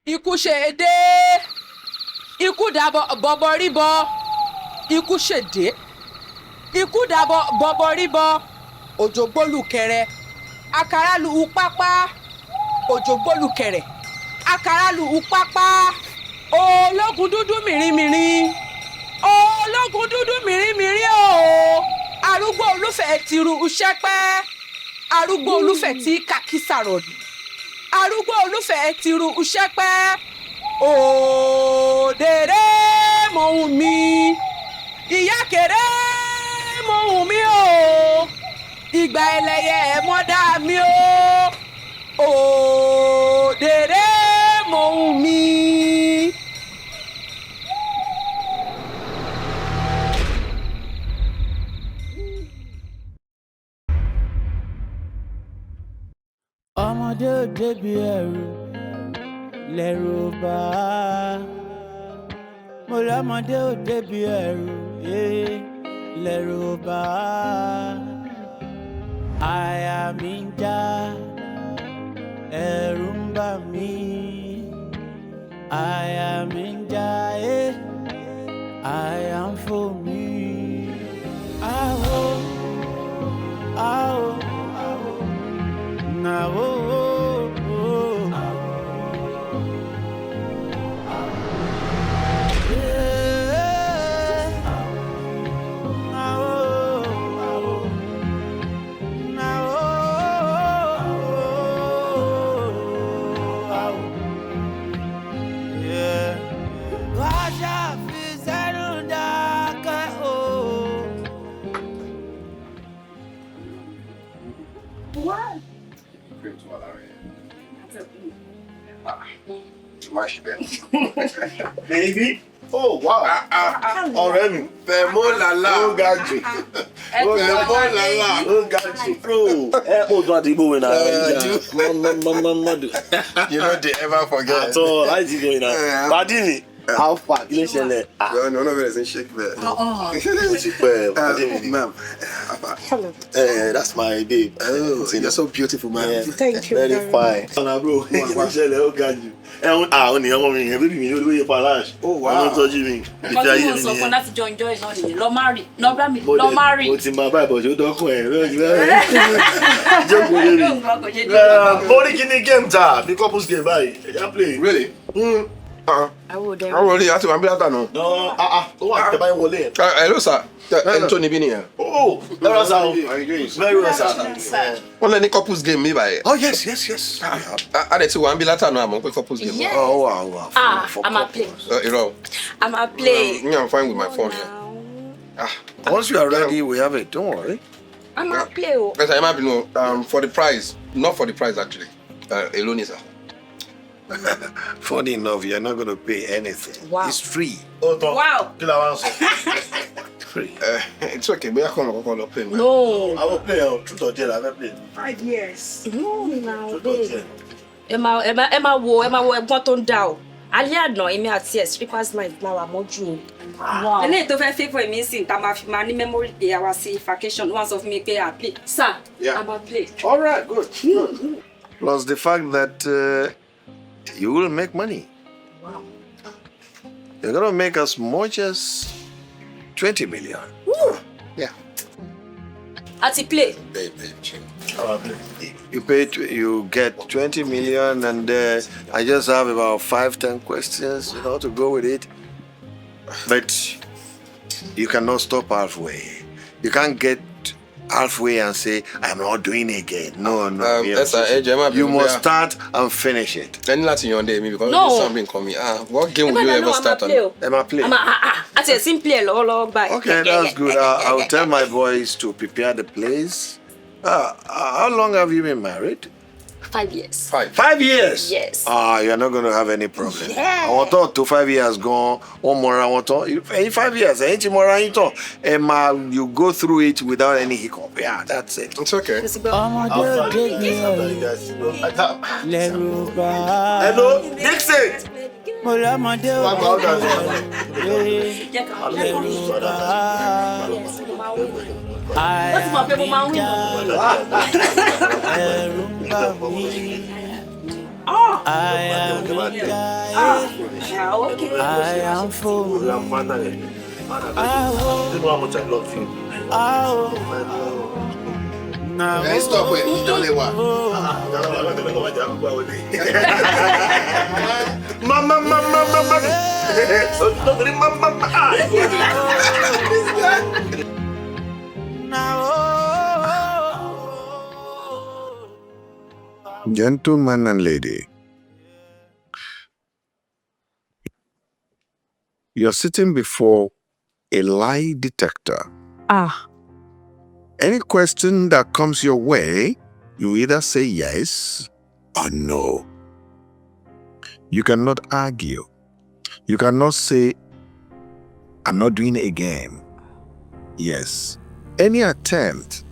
Ikú ṣèdè. Ikú dàbọ̀ bọ̀bọ̀ ríbọ. Ikú ṣèdè. Ikú dàbọ̀ bọ̀bọ̀ ríbọ. Òjò gbólùkẹrẹ. Àkàrà lù ú pápá. Òjò gbólùkẹrẹ. Àkàrà lù ú pápá. Ológun dúdú mìrìmìrì. Ológun dúdú mìrìmìrì o. Arúgbó olúfẹ̀ tìrù ṣẹ́pẹ́. Arúgbó olúfẹ̀ tí kàkísà rọ̀dù. Arúgbó olúfẹ̀ tìrù ṣẹ́pẹ́. Òdèrè mọ̀hún mi. Ìyá kéré mọ̀hún mi o. Ìgbà ẹlẹ́yẹ mọ́dá mi o. Òdèrè mọ̀hún mi. Ọmọdé ò débi ẹrù lẹ́rù bá. Mo lọ́mọdé ò débi ẹrù lẹ́rù bá. Àyà mi ń já, ẹ̀rù ń bà mí. Àyà mi ń já, àyà ń fò mí. Àwò, àwò, àwò. Now, Baby, oh wow! Already, Damilola Oni. Damilola Oni. Bro, hold on, the boy now. You know they ever forget. So, how is it going now? Badini, how far? You know, No, no, no, shake there. Ma'am. Hello. that's my babe. Oh, you're so beautiful, man. Yeah. Thank you. Very fine. Bro, oh God, you. Only I'm going to be able to Oh wow. I'm touching me. Because you want someone that's join not Lo marry. No marry. What's in my Bible? You don't know. Only can game time. The couples game by. You play. Really? I would. I already have to that no. No, what the Bible there? Hello, sir. Anthony been here. Oh, that was how you doing? Very well, sir. One any couples game me by. Oh yes. I need to one be later no I'm on couples game. Yes. Oh wow. I'm a play. You know. I'm a play. I'm fine with my phone here. Once you are ready, we have it. Don't worry. I'm a play. But I might be no for the price, not for the price actually. Alone is Funny enough, you're not going to pay anything. Wow. It's free. Wow. Free. It's okay. We are going to play. No. I will play. Truth or dare, I will play. 5 years. No, now, Truth or babe. dare. Emma wo ẹ̀gbọ́n tó ń dà o. Alẹ́ àná èmi àti ẹ̀ strippers night la wà mọ́jú o. Wow. Eléyìí tó fẹ́ favour mi sìn tá máa fi máa ní memory day àwa sí vacation wọ́n sọ fún mi pé I play. Sir, Yeah. I'm a play. All right, good. Plus the fact that you will make money. Wow. You're going to make as much as 20 million. Woo. Yeah. Àti play. You get 20 million and I just have about 5-10 questions, to go with it. But you cannot stop halfway. You can't get halfway and say, I'm not doing it again. No. You must start and finish it. Any Latin on there, because No. there's something coming. What game will you ever start on? Emma, play. Àti ẹ̀ sí ń play lọ́wọ́lọ́wọ́ báyìí. Okay, that's good. I'll tell my boys to prepare the place. How long have you been married? 5 years. 5 years? Yes. You're not going to have any problem. Yeah. I want to 5 years gone. One more, I want to. In 5 years, you go through it without any hiccup. Yeah, that's it. It's okay. ọmọdé ò débi ẹrù lẹ́rù bá. Hello, Dixon. Mo lọ́mọdé ò débi ẹrù lẹ́rù bá. Ó ti mọ̀ pé mo máa ń wí. Ẹ̀rù ń bà mí. Oh. I am the guy. Yeah, okay. I am full. You know how much I love you. Hey, stop it. Don't let one. Mama. Gentleman and lady, you're sitting before a lie detector. Any question that comes your way, you either say yes or no. You cannot argue. You cannot say, I'm not doing it again. Yes. Any attempt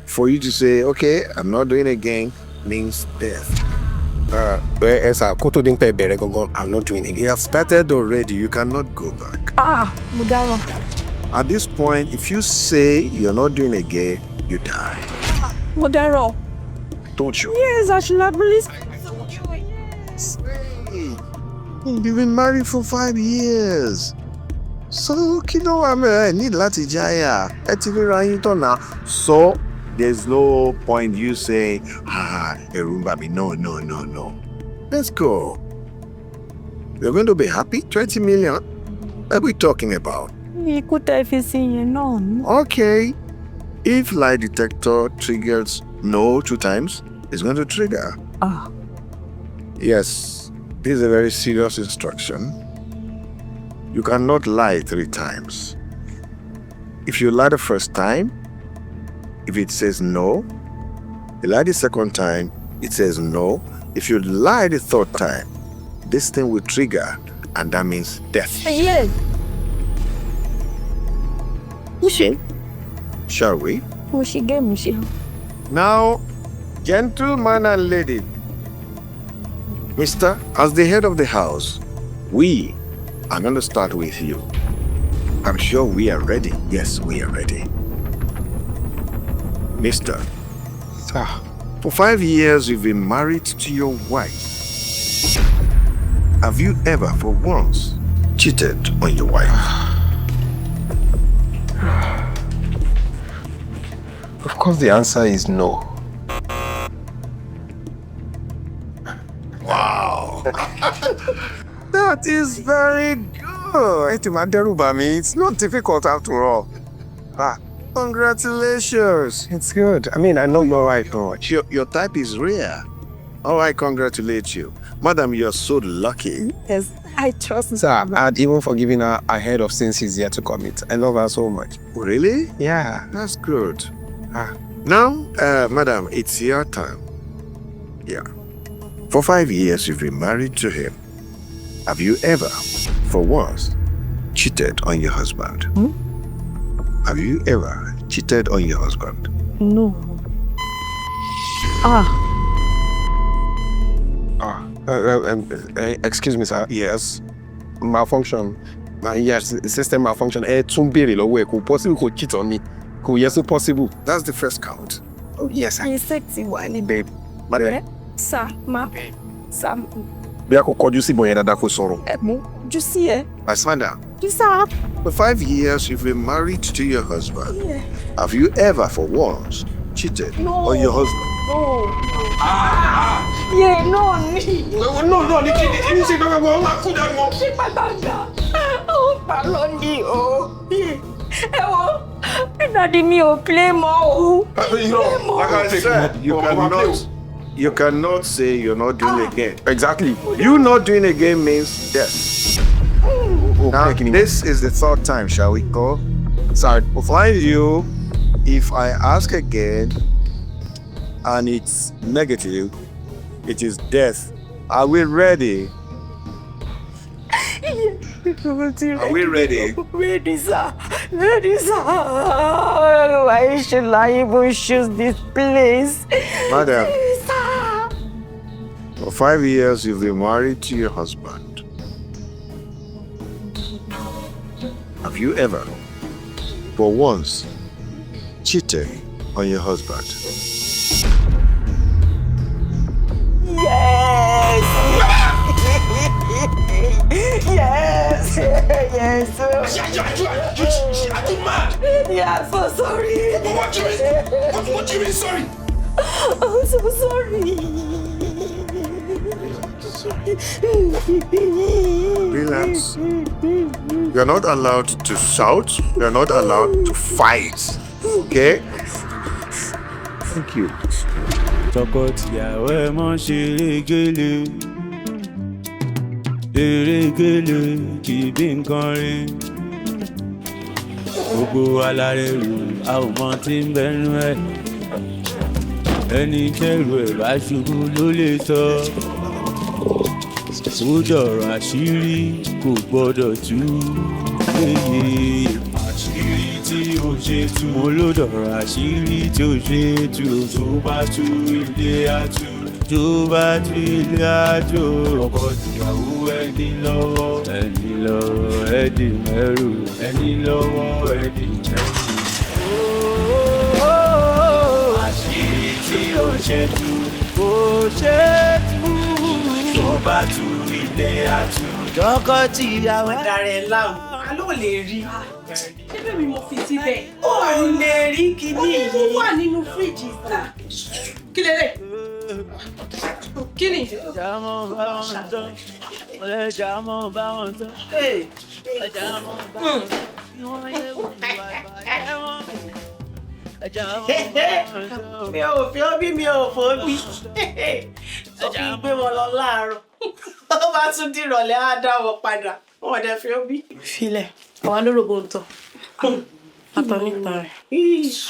for you to say, okay, I'm not doing it again, means death. I'm not doing it. You have started already. You cannot go back. At this point, if you say you're not doing it again, you die. Modero. Don't you? Yes, I should have released. You've been married for 5 years. So, I need láti jaya. So, there's no point you say, Erumbabi, no. Let's go. We're going to be happy. 20 million. What are we talking about? Okay. If lie detector triggers no 2 times, it's going to trigger. Yes, this is a very serious instruction. You cannot lie 3 times. If you lie the first time, if it says no, you lie the second time, it says no. If you lie the 3rd time, this thing will trigger, and that means death. Yes. Shall we? Mushi. Now, gentleman and lady, Mister, as the head of the house, we are going to start with you. I'm sure we are ready. Yes, we are ready. Mister, for 5 years you've been married to your wife. Have you ever, for once, cheated on your wife? Of course, the answer is no. Wow. That is very good. It's not difficult after all. Congratulations. It's good. I mean, I know you're right, bro. Your type is rare. Oh, I congratulate you. Madam, you're so lucky. Yes, I trust. Sir, I'd even forgiven her ahead of since she's yet to commit. I love her so much. Really? Yeah. That's good. Now, madam, it's your turn. Yeah. For 5 years, you've been married to him. Have you ever, for once, cheated on your husband? Have you ever cheated on your husband? No. Excuse me, sir. Yes. Malfunction. Yes, system malfunction. Kò possible kò cheat on me. Kò yes, possible. That's the first count. Oh, yes, sir. Sexy one. Babe. Sir, ma. Sir. Bí a kò kọjú sí ìbọn yẹn dáadáa kó sọ̀rọ̀. You see it? Madam, Sir. for 5 years, you've been married to your husband. Yeah. Have you ever, for once, cheated on your husband? No. Yeah, no. No, ní kí ni ṣe gbọ́gbọ́ wọn máa kú dànù. Ṣé pàtàkì? Ó parọ́ ní o. Ẹ wo, Daddy mi ò play mọ́ o. Like I said, you cannot say you're not doing it again. Exactly. You not doing it again means death. Now, this is the 3rd time, shall we go? Sorry. Find you, if I ask again, and it's negative, it is death. Are we ready? Are we ready? Ready, sir. Ready, sir. Why should I even choose this place? Madam, Sir. for 5 years you've been married to your husband. Have you ever, for once, cheated on your husband? Yes. Yes. Yes. Are you mad? Yeah, I'm so sorry. What do you mean? What do you mean sorry? I'm so sorry. Relax. You're not allowed to shout. You're not allowed to fight. Okay? Thank you. Tọkọtìyàwó ẹ mọ́ ṣe erégele kì í bí nǹkan rí. Gbogbo alárẹ̀rù a ò mọ tí ń bẹnu ẹ̀. Ẹni kẹ́rù ẹ̀ bá ṣubú ló lè sọ. Ó dọ̀rọ̀ àṣírí kò gbọ́dọ̀ tú. Àṣírí tí ó ṣe tú. Mo ló dọ̀rọ̀ àṣírí tí ó ṣe tú. Tó bá tú ilé àtú. Tó bá tú ilé àjò. Ọkọ ìyàwó ẹni lọ́wọ́. Ẹni lọ́wọ́ ẹni mẹ́rù. Ẹni lọ́wọ́ ẹni mẹ́rù. Àṣírí tí ó ṣe tú. Ó ṣe tú. Tó bá tú ilé àtú. Tọkọtìyàwó. Darẹ̀ láwù, a ló lè rí. Ṣé bẹ́ẹ̀ mi mo fi síbẹ̀? Ó lè rí kíní yìí. Ó wà nínú fíríjì sá. Kí lélẹ̀? Kí ni? Jàmọ̀ bá wọn tán, ọ̀rẹ́ jàmọ̀ bá wọn tán. Jàmọ̀ bá wọn tán, wọ́n yẹ wọ́n wá ìbàjẹ́ wọn. Mi ò fi ó bí mi ò fò bí. Ó fi gbé wọn lọ láàárọ̀. Ó bá tún dìrọ̀lẹ́ á dá wọn padà. Wọ́n dẹ̀ fi ó bí. Filẹ̀, àwọn alórògbò ń tọ̀. Àtọ̀ níta rẹ̀.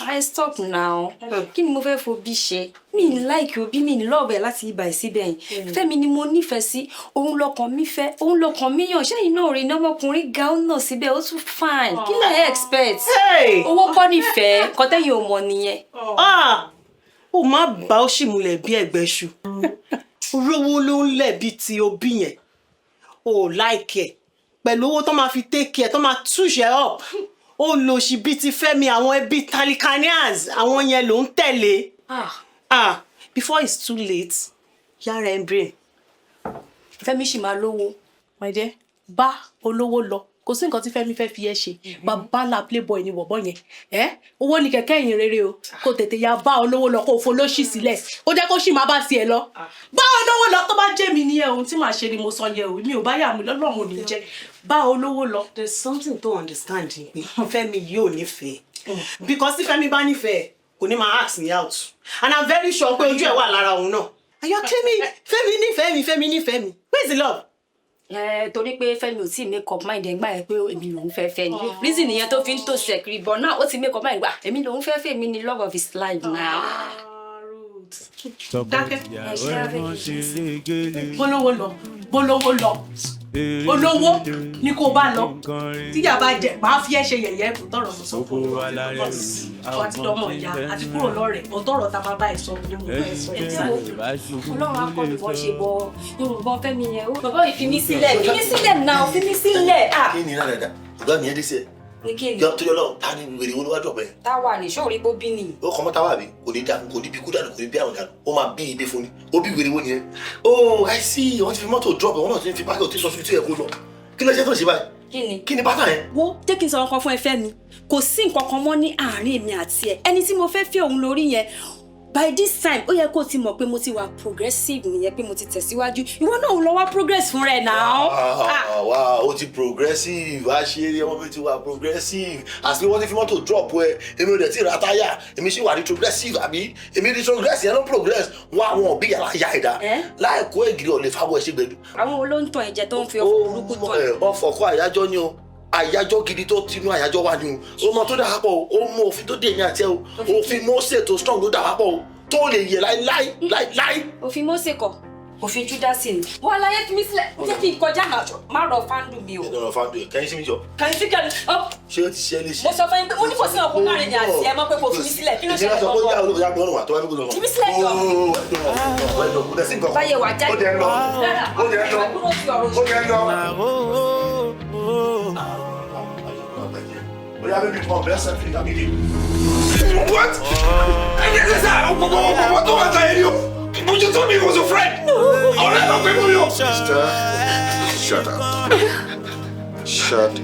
I stop now. Kí ni mo fẹ́ fobí ṣe? Mi ní like òbí mi ní lọ́ọ̀bẹ̀ láti ibà síbẹ̀ yìí. Fẹ́mi ni mo nífẹ̀ẹ́ sí. Òun lọkàn mi fẹ́. Òun lọkàn mi yàn. Ṣé iná rí iná ọmọkùnrin ga ó náà síbẹ̀? Ó tún fine. Kí ló ẹ expect? Owó kọ́ nífẹ̀ẹ́. Kọ́tẹ́yìn ò mọ̀ nìyẹn. Ó má bá ó sì múlẹ̀ bí ẹgbẹ́ ṣu. Rówó ló ń lẹ̀ bí ti òbí yẹn. Ó like ẹ̀. Pẹ̀lú owó tó máa fi take care, tó máa touche ẹ̀ up. Ó lò sí bí ti Fẹ́mi àwọn ẹbí Talikanians, àwọn yẹn ló ń tẹ̀lé. Before it's too late, yára ẹ̀ ń brain. Fẹ́mi ṣì máa lówó. My dear, bá olówó lọ. Kò sí nǹkan tí Fẹ́mi fẹ́ fi ẹ ṣe. Bàbá la playboy ni wọ̀bọ̀ yẹn. Owó ni kẹ̀kẹ́ ìyìn rere o. Kò tètè ya bá olówó lọ kó o folóṣì sílẹ̀. Ó jẹ́ kó ṣì máa bá tiẹ̀ lọ. Bá olówó lọ tó bá jẹ́ mi ní ohun tí màá ṣe ni mo sọ yẹn o. Mi ò bá yà mí lọ́lọ́run ò ní jẹ́. Bá olówó lọ. There's something to understand pé Fẹ́mi yóò nífẹ̀ẹ́. Because tí Fẹ́mi bá nífẹ̀ẹ́, kò ní máa ask me out. And I'm very sure pé ojú ẹ̀ wà lára òun náà. Ayọ̀ Fẹ́mi nífẹ̀ẹ́ mi, Fẹ́mi nífẹ̀ẹ́ mi. Where's the love? Torí pé Fẹ́mi ò tí make up mind ẹ̀ gbà ẹ̀ pé èmi lòún fẹ́ ni. Reason nìyẹn tó fi ń tò sẹ̀kiri but now ó ti make up mind gbà èmi lòún fẹ́ èmi ni love of his life now. Tọkọtìyàwó ẹ mọ́ ṣe erégele. Bólówó lọ. Olówó ni kò bá lọ. Tíjà bá jẹ, máa fi ẹ́ ṣe yẹ̀yẹ́ kò tọrọ mọ́ sọ. Gbogbo alárẹ̀rù a ò Àti dọ́mọ̀ ìyá àti kúrò lọ́rẹ̀ kò tọrọ tá máa bá ẹ sọ ní mo fẹ́ sọ. Ọlọ́run á kọ́ mi bọ́ ṣe bọ Yorùbá Fẹ́mi yẹn. Bàbá yìí fi mí sílẹ̀ náà fi mí sílẹ̀. Kí ni náà dada? Ìgbà mi yẹn dé sí ẹ. Ní kí ni? Yọ tó yọ lọ, ta ni wèrè wọn ló wá dọ̀ bẹ́ẹ̀? Táwa ní ṣóòrí bó bí nìyí. Ó kọ́ mọ́ táwa bí, kò ní dá, kò ní bí kú dànù, kò ní bí àwọn dànù. Ó máa bí ibi fún ni. Ó bí wèrè wọn nìyẹn. Oh, I see. Wọ́n ti fi mọ́tò drop, wọ́n náà ti fi pákẹ́ òtí sọ síbi tí ẹ kó lọ. Kí ló ṣe tó ṣe báyìí? Kí ni bàtà yẹn? Wo jẹ́ kí n sọ ọkàn fún ẹ Fẹ́mi. Kò sí nǹkan kan mọ́ ní àárín èmi àti ẹ. Ẹni tí mo fẹ́ fẹ́ òun lórí yẹn. By this time, ó yẹ kó ti mọ̀ pé mo ti wà progressive nìyẹn pé mo ti tẹ̀síwájú. Ìwọ náà lọ wá progress fún rẹ náà. Wá ó ti progressive, wá ṣe eré ọmọ mi ti wà progressive. Àti wọ́n ti fi mọ́tò drop ẹ, èmi ò dẹ̀ tí ra táyà, èmi sì wà ní progressive àbí? Èmi ní progress yẹn ló progress, wọ́n àwọn òbí yàrá ya ẹ̀dá. Láìkó ègìrì ọ̀lẹ́ fáwọn ẹ̀ṣẹ̀ gbẹ̀dú. Àwọn olóńtọ̀ ẹ̀jẹ̀ tó ń fi ọkọ̀ burúkú tọ̀ ẹ̀. Ọ̀fọ̀kọ́ àyájọ́ ni o. Àyájọ́ gidi tó tinú àyájọ́ wà ní o. Ọmọ tó dà pọ̀ o, ó mú òfin tó dé èmi àti ẹ o. Òfin Mósè tó strong ló dà pọ̀ o. Tó lè yẹ láíláí. Òfin Mósè kọ́, òfin Júdásì ni. Wọ́n aláyé fi mí sílẹ̀, jẹ́ kí n kọjá má rọ fáńdù mi o. Ẹ̀dọ̀rọ̀ fáńdù yẹn, kẹ́yìn sí mi jọ. Kàyí sí kẹ́ni. Ṣé o ti ṣe é léṣe? Mo sọ fún yín pé mo ní kò sí ọkùnrin láàrin ní àti ẹ mọ́ pé kò fi mí sílẹ̀. Kí ló ṣe é lọ́wọ́? Ìjọba sọ pé ó yá olóògbé agbọ́n wà tó wá ní kó lọ. Fi mí sílẹ̀ jọ. Báyẹ̀ wà jáde. Ó jẹ́ ń lọ. Ó jẹ́ ń lọ. Ó jẹ́ ń lọ. Ó yá bébí kan bẹ́ẹ̀ sẹ́fì tàbí dé. What? Ẹni ẹni sá ọgbọgbọ tó wà táyé ni o. But you told me he was your friend. No. Sister, shut up. Shut up.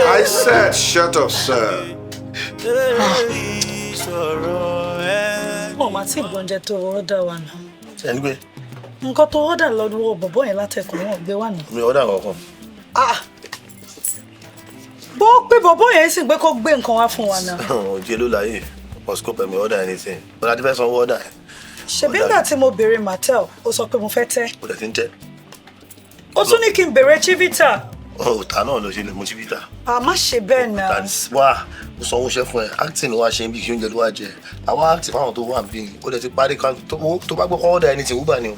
I said shut up, sir. Mo ma ti gbonje tó order wa na. Anyway, Nǹkan tó order lọ́dọ̀ bọ̀bọ́ yẹn látẹ̀kùn wọn gbé wá na. mi order kankan. Bó pé bọ̀bọ́ yẹn sì gbé kó gbé nǹkan wá fún wa na. Oje ló láyé. Must go pay me order anything. But I defend some order. Ṣebí nígbà tí mo béèrè Mattel, ó sọ pé mo fẹ́ tẹ́. Ó dẹ̀ ti ń tẹ́. Ó tún ní kí n béèrè Chivita. Ta náà ló ṣe lè mú Chivita. Má ṣe bẹ́ẹ̀ náà. Wá, ó sanwó iṣẹ́ fún ẹ. Acting ló wá ṣe ń bí kí oúnjẹ ló wá jẹ. Àwọn acting fáwọn tó wà ń bí. Ó dẹ̀ ti parí kan tó bá gbọ́ kọ́ order anything Uber ni o.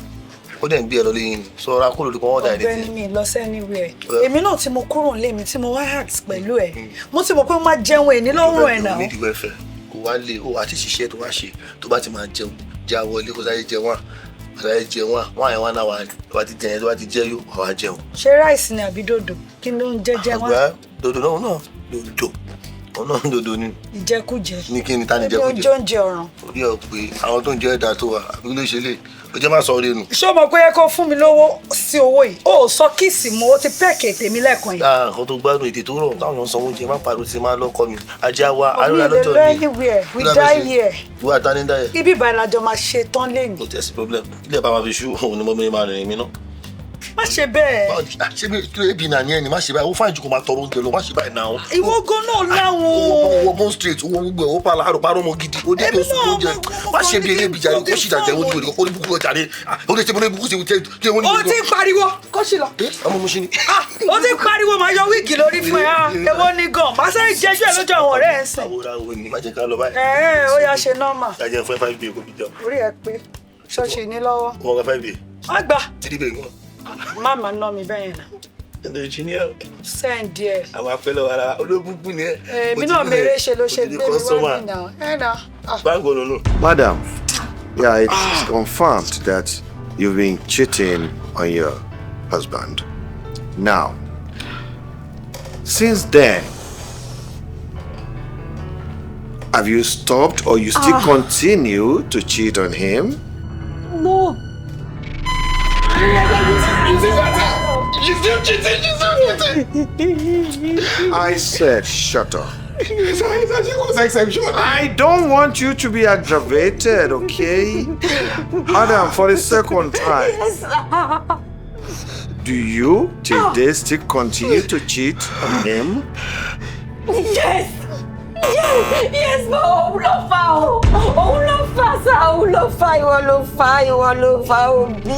Ó dẹ̀ ń gbé ẹ lọ lẹ́yìn ni. So ra kúrò lórí kọ́ order anything. Ọ̀gbẹ́ni mi lọ sí anywhere. Èmi náà tí mo kúrò nílé mi tí mo wá ask pẹ̀lú ẹ̀. Mo ti mọ̀ pé mo máa jẹun ẹ̀ ní lọ́rùn ẹ̀ náà. Ní ìdíwọ́ ẹ̀fẹ̀, kò wá lé o àti ṣiṣẹ́ tó wá ṣe tó bá ti máa jẹun. Já wọlé kó sáyé jẹ wọ́n. Sáyé jẹ wọ́n àyẹ̀wò wá náà wà ní. Tó bá ti jẹ yẹn tó bá ti jẹ yóò wá jẹun. Ṣé ráìsì ni àbí dòdò? Kí ló ń jẹ́ wọ́n? Àgbà dòdò náà dòdò. Ọ̀nà dòdò ni. Ìjẹkújẹ. Ní kí ni ta ni jẹkújẹ? Ẹbí oúnjẹ ọ̀ràn. Orí ọ̀ pé àwọn tó ń jẹ́ ẹ̀dá tó wà àbí ló ṣe lè. Ó jẹ́ má sọ orí nù. Ṣé o mọ̀ pé ẹ kó fún mi lówó sí owó yìí? O ò sọ kíìsì mo, ó ti pẹ́ẹ̀kì tèmi lẹ́ẹ̀kan yìí. Nǹkan tó gbádùn ètè tó rọ̀ táwọn èèyàn sanwó oúnjẹ má pariwo sí máa lọ́kọ mi. Ajá wa, Omi arúgbó lọ́jọ́ lè lọ anywhere, we die here. Ìwà àtàní dáyẹ̀. Ibi ìbàdàn àjọ máa ṣe tán lẹ́nu. No test problem. Ilé bá máa fi ṣú òun ni mo máa rìn mí náà. Má ṣe bẹ́ẹ̀. Ṣé mi kí ló ebi náà ní ẹni má ṣe báyìí? Ó fáìn jù kó máa tọrọ oúnjẹ lọ, má ṣe báyìí náà. Ìwọ gan náà láwọn. Owó bone straight, owó gbogbo ẹ̀, ó pa láàárọ̀ parọ́ ọmọ gidi. Ó dé bí oṣù tó ń jẹ. Má ṣe bí elébi jàre, kó ṣì dàjẹ́ ojú ìdíkọ̀, kó ní búkú lọ jàre. Ó lè ṣe mo ní búkú ṣe tí wọ́n ní. Ó ti pariwo, kó ṣì lọ. Ọmọ mo ṣe ni. Ó ti pariwo, máa yọ wíìgì lórí fún ẹ. Èwo ni gan? Má sáré jẹ́jú ẹ̀ lójú àwọn ọ̀rẹ́ ẹ̀ sìn. Àwòrán wo ni má jẹ́ ká lọ báyìí. Ó yá ṣe nọ́mà. Ìdájẹ́ fún 5 kò fi jẹun. Orí ẹ pé ṣọ́ọ̀ṣì ní lọ́wọ́. Wọ́n gba 5 Má gbà. 3 bẹ́ẹ̀ gan. Má máa ná mi bẹ́ẹ̀ náà. Ẹ̀dọ̀ ìjìnìyà. Sẹ́ǹdì ẹ̀. Àwọn afẹ́lẹ́ ara olóbùkún ni ẹ. Èmi náà mèrè ṣe ló ṣe gbé mi wá nínú. Ẹ nà. Báńgò lónà. Madam, yeah, it's confirmed that you've been cheating on your husband. Now, since then, have you stopped or you still continue to cheat on him? No. I said shut up. I don't want you to be aggravated, okay? Adam, for the second time. Do you, till this, still continue to cheat on him? Yes! Yes, ma, òun ló fà o. Òun ló fà sá, òun ló fà, ìwọ ló fà òbí.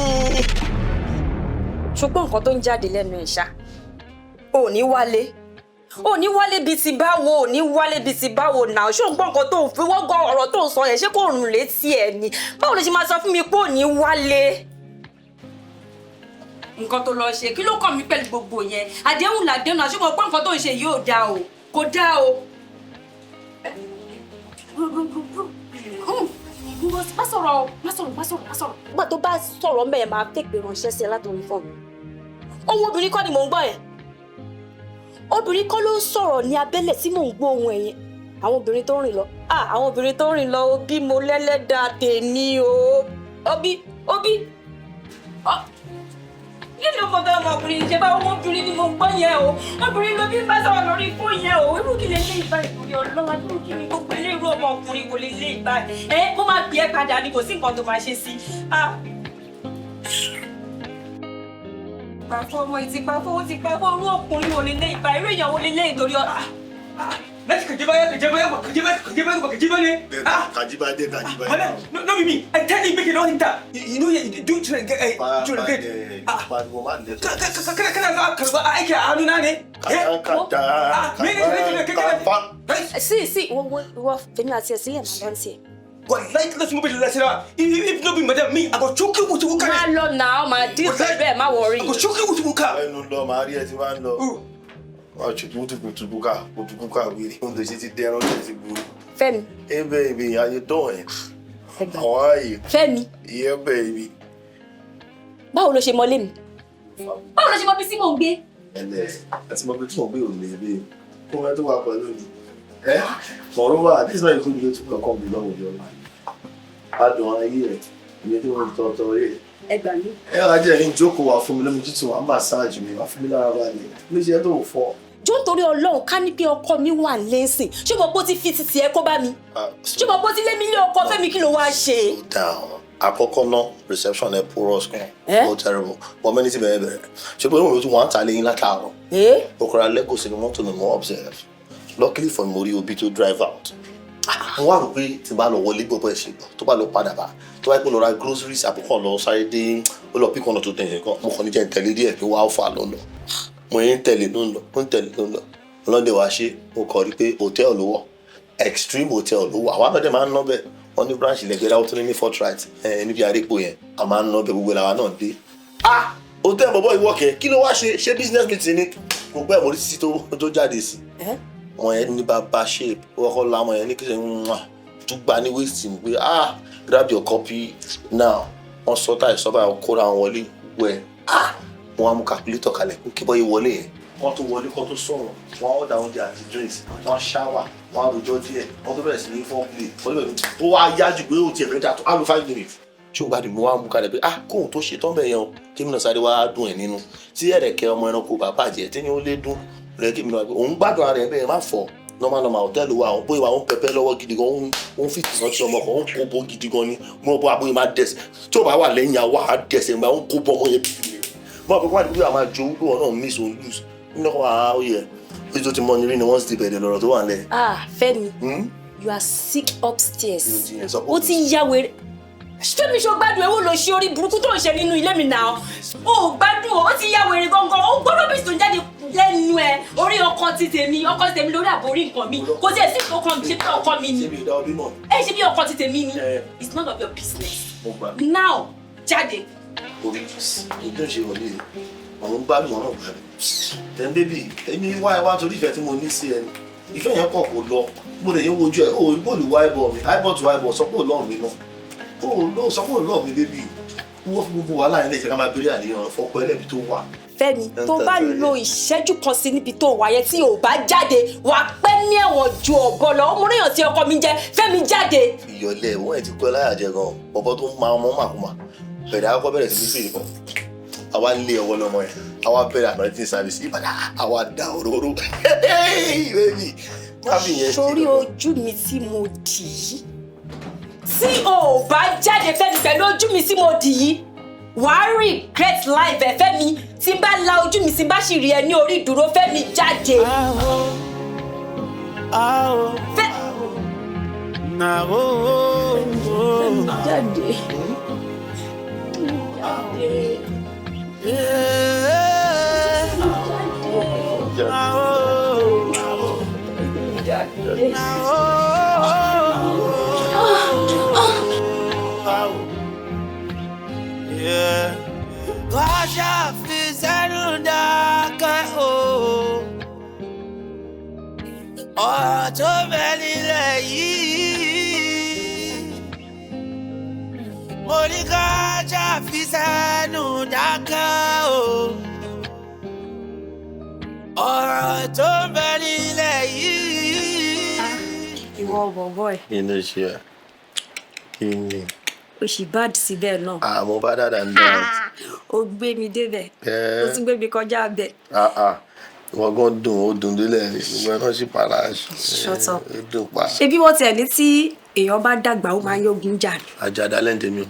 Ṣùgbọ́n nǹkan tó ń jáde lẹ́nu ẹ̀ ṣá. Ò ní wálé. Ò ní wálé bíi ti báwo, ò ní wálé bíi ti báwo náà. Ṣé o ń gbọ́ nǹkan tó ń fi wọ́n gbọ́ ọ̀rọ̀ tó ń sọ yẹn? Ṣé kò rùn létí ẹ̀ ni? Báwo ló ṣe máa sọ fún mi pé ò ní wálé? Nǹkan tó lọ ṣe, kí ló kàn mí pẹ̀lú gbogbo yẹn? Àdéhùn làdéhùn, àṣùgbọ́n pé nǹkan tó ń ṣe yìí ò dáa o. Kò dáa o. Má sọ̀rọ̀. Nígbà tó bá sọ̀rọ̀ mẹ́ẹ̀ máa tèpè ránṣẹ́ sí ẹ látòrí fún mi. Ohun obìnrin kọ́ ni mò ń gbọ́ ẹ̀. Obìnrin kọ́ ló ń sọ̀rọ̀ ní abẹ́lẹ̀ tí mò ń gbọ́ ohun ẹ̀yìn. Àwọn obìnrin tó ń rìn lọ. Àwọn obìnrin tó ń rìn lọ, Obi mo lẹ́lẹ́dàá tèmi o. Obi. Kí ni ọmọdé ọmọkùnrin ṣe bá ọmọbìnrin ni mo gbọ́ yẹn o? Obìnrin ló bí bá sọ̀rọ̀ lórí fún yẹn o. Irú kí lè lé ìbá ìkúrí ọlọ́wà tó kí ni gbogbo ilé irú ọmọkùnrin kò lè lé ìbá ẹ̀. Mo máa gbé ẹ padà ni kò sí nǹkan tó máa ṣe sí. Pàfọ́ ọmọ ìtìpáfọ́ ó ti pàfọ́ irú ọkùnrin ò lè lé ìbá irú èèyàn ò lè lé ìtorí ọ̀la. Let's Kajiba ne. Kajiba. No, Mimi. I tell you, make it all in that. You know, you do try to get. Sí, wọ́n fẹ́mi àti ẹ̀sìn yẹn máa ń tiẹ̀. Like, let's move it to the if not be madam, me, I go choke you with Wuka. Má lọ náà, máa dín bẹ́ẹ̀ má worry. I go choke you with Wuka. No, Maria, ti máa ń lọ. Wọ́n ṣe tubuka wíri. Wọ́n tó ṣe ti dẹ́rán ṣe ti burú. Fẹ́mi. Hey baby, how you doing? How are you? Fẹ́mi. Yeah baby. Báwo ló ṣe mọ lémi? Báwo ló ṣe mọ bí sí mò ń gbé? Àti mọ bí tí mò ń gbé ò lè bí. Kó wọ́n tó wà pẹ̀lú mi. Moreover, this is not including you to come belong with your life. adùn ayé rẹ̀ ìyẹn tí wọ́n tọ̀tọ̀ rẹ̀. Ẹ gbà mí. Ẹ wá jẹ́ ní ìjókòó wà fún mi lómi tútù wà massage mi wà fún mi lára balẹ̀ méjì ẹ tó fọ́. Jọ́ nítorí Ọlọ́run ká ní pé ọkọ mi wà lẹ́sìn ṣé mo bó ti fi titi ẹ kó bá mi ṣé mo bó ti lé mi lé ọkọ Fẹ́mi kí ló wá ṣe. Àkọ́kọ́ náà reception ẹ porous kan ó terrible but many ti bẹ̀rẹ̀ ṣé pé òun ló tún wọ́n á ta lẹ́yìn látàárọ̀ okòrò alẹ́kọ̀ọ́ sínú mọ́tò ni mo observe luckily for me mo rí obi tó drive out mo wá rò pé tí bá lọ wọlé gbọ́ ẹ̀ ṣe gbọ́ tó bá lọ padà bá tó bá yẹ kó lọ ra groceries àbúkọ̀ lọ sáré dé ó lọ pick one or two things kan mo kàn ní jẹ́ ìtẹ̀lé díẹ̀ pé wàá fà lọ́nà mo yẹn ń tẹ̀lé ló ń lọ ọlọ́dẹ wàá ṣe mo kọ̀ rí pé hòtẹ́ẹ̀lì ló wọ̀ extreme hotel ló wọ̀ àwọn abẹ́dẹ̀ máa ń ná bẹ́ẹ̀ wọ́n ní branch ilẹ̀gbẹ́dá ó tún ní Fortright níbi àrípò yẹn a máa ń ná bẹ́ẹ̀ gbogbo làwa náà dé. hòtẹ́ẹ̀lì bọ̀bọ̀ ìwọ́kẹ́ kí ló wá ṣe business meeting ni kò pẹ́ mo rí títí tó jáde sí wọn yẹn ní bàbá shape wọ́kọ́ láwọn yẹn ní kí ṣe tún gba ní waste mi pé grab your copy now wọ́n sọ́tà ìsọ́bà kóra wọn wọlé wẹ̀ wọ́n á mú calculator kalẹ̀ kí bọ́ yé wọlé yẹn wọ́n tó wọlé kọ́ tó sọ̀rọ̀ wọ́n ọ̀dà oúnjẹ àti drinks wọ́n ṣáwà wọ́n àròjọ díẹ̀ wọ́n tó bẹ̀rẹ̀ sí ní foreplay wọ́n lè tó wá yájú pé ó ti ẹ̀rẹ́ dà tó á lo 5 minutes. ṣé o bá dìbò wá mú kalẹ̀ pé kóhun tó ṣe tán bẹ̀ yẹn o kí mi náà sáré wá dùn ẹ̀ nínú tí ẹ̀rẹ̀kẹ́ ọmọ ẹranko bàbá jẹ́ tí ó lé dùn rẹ̀ kí mi náà òun gbádùn ara ẹ̀ bẹ́ẹ̀ má fọ̀ normal hòtẹ́ẹ̀lì wa àwọn bóyá àwọn pẹpẹ lọ́wọ́ gidi gan òun fi tìsán tí ọmọ kan òun kó bó gidi gan ni mo bọ́ abóyè má dẹ̀sẹ̀ tí ò bá wà lẹ́yìn àwa á dẹ̀sẹ̀ nígbà òun kó bọ́ ọmọ yẹn bí mo àpò wá dìbò àwọn àjò owó náà miss òun lose nínú ọkọ̀ ó yẹ ojú tó ti mọ nírí ni wọ́n ti bẹ̀rẹ̀ lọ́rọ̀ tó wà lẹ̀. Fẹ́mi you are sick upstairs ó ti yá wèrè Fẹ́mi ṣó gbádùn ewu ló ṣe orí burúkú tó ń ṣe nínú ilé mi náà ó gbádùn ó ti yá wèrè gangan ó gbọ́dọ̀ bí sùn jáde lẹ́nu ẹ̀ orí ọkọ ti tèmi lórí àbórí nǹkan mi kò tí ẹ̀ sí ọkọ mi ṣe bí ọkọ mi ni ṣe bí ọkọ ti tèmi ni it's none of your business now jáde. orí ìjọ ṣe wọlé àwọn gbádùn ọ̀nà gbádùn then baby èmi wá torí ìfẹ́ tí mo ní sí ẹni ìfẹ́ yẹn kọ̀ kò lọ mo lè yẹn wojú ẹ̀ ó bọ́ọ̀lù wá ẹ̀bọ̀ mi eyeball to eyeball sọ pé ò lọ́ọ̀ mi náà ó sọ pé ò lọ́ọ̀ mi baby wọ́n fún gbogbo wàhálà yẹn lè jẹ́ ká máa bẹ̀rẹ̀ àníyàn fọ́pọ̀ ẹlẹ́bi tó wà. Fẹ́mi tó bá lo ìṣẹ́jú kan sí níbi tó wà yẹn tí ò bá jáde wà á pẹ́ ní ẹ̀wọ̀n ju ọ̀bọ lọ ọmọ náà tí ọkọ mi jẹ Fẹ́mi jáde. ìyọlẹ wọn ẹ ti kọ láyà jẹ gan ọbọ tó ń máa mọ màkúmà bẹ̀rẹ̀ àkọ́kọ́ bẹ̀rẹ̀ sí ní fèrè kan àwa lé ọwọ́ lọ́mọ yẹn àwa bẹ̀rẹ̀ àmọ̀rẹ́tì service ìbàdàn àwa da òróró bẹ́ẹ̀ni káfí yẹn. sórí ojú mi tí mo dì í tí o ò bá jáde Fẹ́mi pẹ̀lú ojú mi tí mo dì í wàá regret life ẹ Fẹ́mi tí n bá la ojú mi tí n bá sì rí ẹ ní orí ìdúró Fẹ́mi jáde. Fẹ́mi jáde. Waja fi sẹ́nu dákẹ́ o. Ọ̀rọ̀ tó bẹ nílẹ̀ yìí. Mo ní kájà fi sẹ́nu dákẹ́ o. Ọ̀rọ̀ tó bẹ nílẹ̀ yìí. Ìwọ bọ̀bọ̀ ẹ̀. inú ṣe kí ni. O sì bad síbẹ̀ náà. mo bá dáadáa ń dán. O gbé mi débẹ̀. O tún gbé mi kọjá bẹ̀. wọ́n gan dùn ó dùn délẹ̀ ìgbà náà sì para. Shut up. dùn pa. ṣé bí wọ́n tiẹ̀ ní tí èèyàn bá dàgbà ó máa ń yógun jà ni. àjàdá lẹ́ǹtẹ̀ mi o.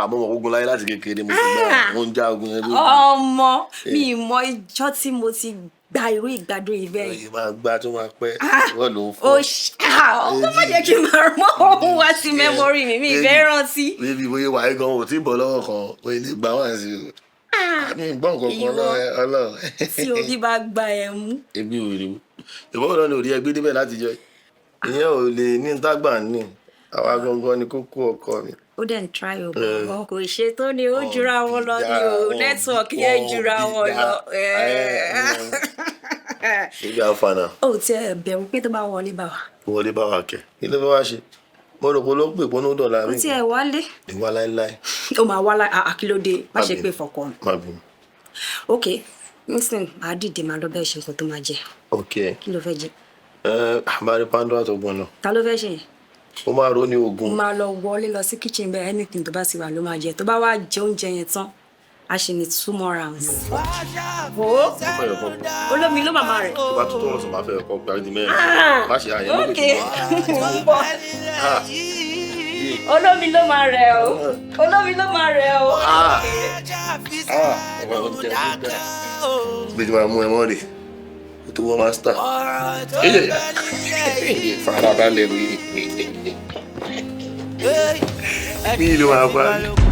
mo mọ̀ Ogunleye láti kékeré mo ti gbà mo ń já ogun yẹn. ọmọ mi mọ ìjọ tí mo ti gba irú ìgbádùn yìí bẹ́ẹ̀. òye máa gbá tó máa pẹ́ wọ́n ló ń fọ́. ọkọ má jẹ́ kí n máa mọ ohun wá sí mẹ́mórì mi ìfẹ́ rántí. bébí bóyá wàá gan ò tí ì bọ̀ lọ́wọ́ kan òye lè gbà wá sí i. mi ì gbọ́ nǹkan kan Ọlọ́run. tí orí bá gba ẹ̀ mú. ebi ò rí ìbọn náà ni ò rí ẹgbẹ́ débẹ̀ láti jọ ìyẹn ò lè ní tágbà ní àwa gangan ni kókó ọkọ mi. ó dẹ̀ ń try o bọ̀ kò ṣe tó ni ó jura wọn lọ ni o nẹ́tíwọ̀kì yẹn jura wọn lọ. ibi àǹfààní. ó ti ẹ̀ bẹ̀rù pé tó bá wọlé bá wa. wọlé bá wa kẹ ilé bá wa ṣe mo rò pé ló pè pọ́nú dọ̀là mi. ó ti ẹ̀ wálé. ìwà láéláé. ó máa wá àkílódé má ṣe pé fọkàn. má bínú. ok nísìnyí màá dìde máa lọ bẹ́ẹ̀ ṣe nǹkan tó máa jẹ. ok kí ló fẹ́ jẹ. àbárí pandora tó gbọ́n lọ. ta ló fẹ́ ṣe yẹn. ó máa ro ní ogun. Mo máa lọ wọlé lọ sí kitchen bẹ́ẹ̀ anything tó bá sì wà ló máa jẹ. Tó bá wá jẹ oúnjẹ yẹn tán, a ṣì ní 2 more rounds. Wo? Olómi ló màmá rẹ̀. Tó bá tó tó wọn sọ máa fẹ́ ọkọ parí di mẹ́rin. Má ṣe àyẹ̀wò méjì mọ́. Olómi ló máa rẹ̀ o. Olómi ló máa rẹ̀ o. Bí ti máa mú ẹ mọ́ rè. Ó tó wọ́n máa star. Farabalẹ̀ rí. Bí ìlú máa pa.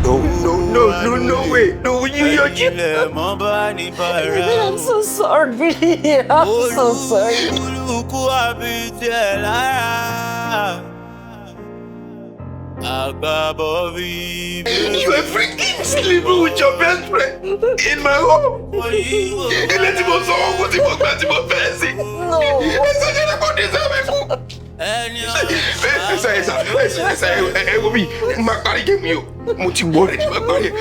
No way. No, you I'm so sorry. I'm so sorry. You are freaking sleeping with your best friend in my home. Ilé tí mo sọ owó tí mo gbà tí mo fẹ́ sí. No. Ẹsẹ̀ jẹ́ kó dé sábẹ́ fún. Ẹ wo bí máa parí géèmù yìí o. Mo ti wọ rẹ̀ ní máa parí ẹ̀.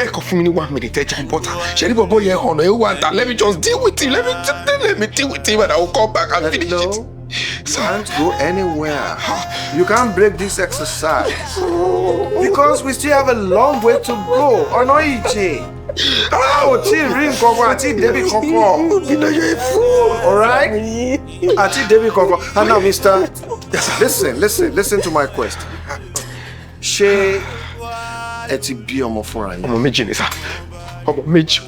Ẹ kàn fún mi ní 1 minute ẹja ìbọ̀tà. Ṣé ní bọ̀bọ̀ yẹn ọ̀nà ẹ̀ wà dà? Let me just deal with him. Let me deal with him and I will come back and finish it. Can't go anywhere. You can't break this exercise because we still have a long way to go. Ọ̀nà ìjì. Oh, ring Coco, David Coco. You're a fool. All right? David Coco. And now, Mister, listen to my question. Ṣé ẹ ti bí ọmọ fúnra yín? Ọmọ méjì ni sá. Ọmọ méjì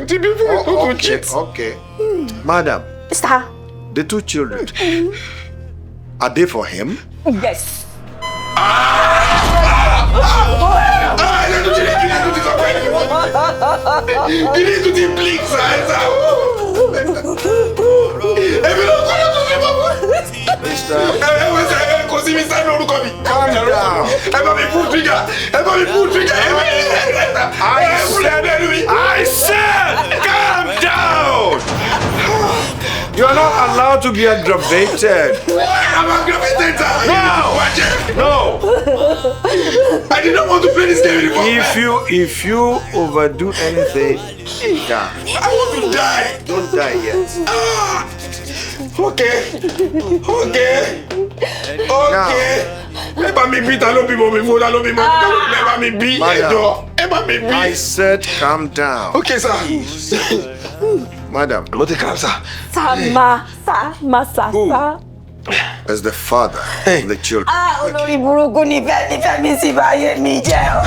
ti bí fún ọmọ Okay, okay. Madam. Sir. The 2 children. Are they for him? Yes. You need to be blink size out. Calm down. I said, calm down. You are not allowed to be aggravated. I'm aggravated. No. I did not want to play this game anymore. If you overdo anything, die. I want to die. Don't die yet. Okay. Ẹ bá mi bí ta ló bímọ mi fún ta ló bímọ ẹ bá mi bí ẹjọ ẹ bá mi bí. I said calm down. Okay, sir. Madam. Mo ti kàrà sá. Sama. As the father of the children. Olórí burúkú ni fẹ́ mi sì bá yé mi jẹ́ o.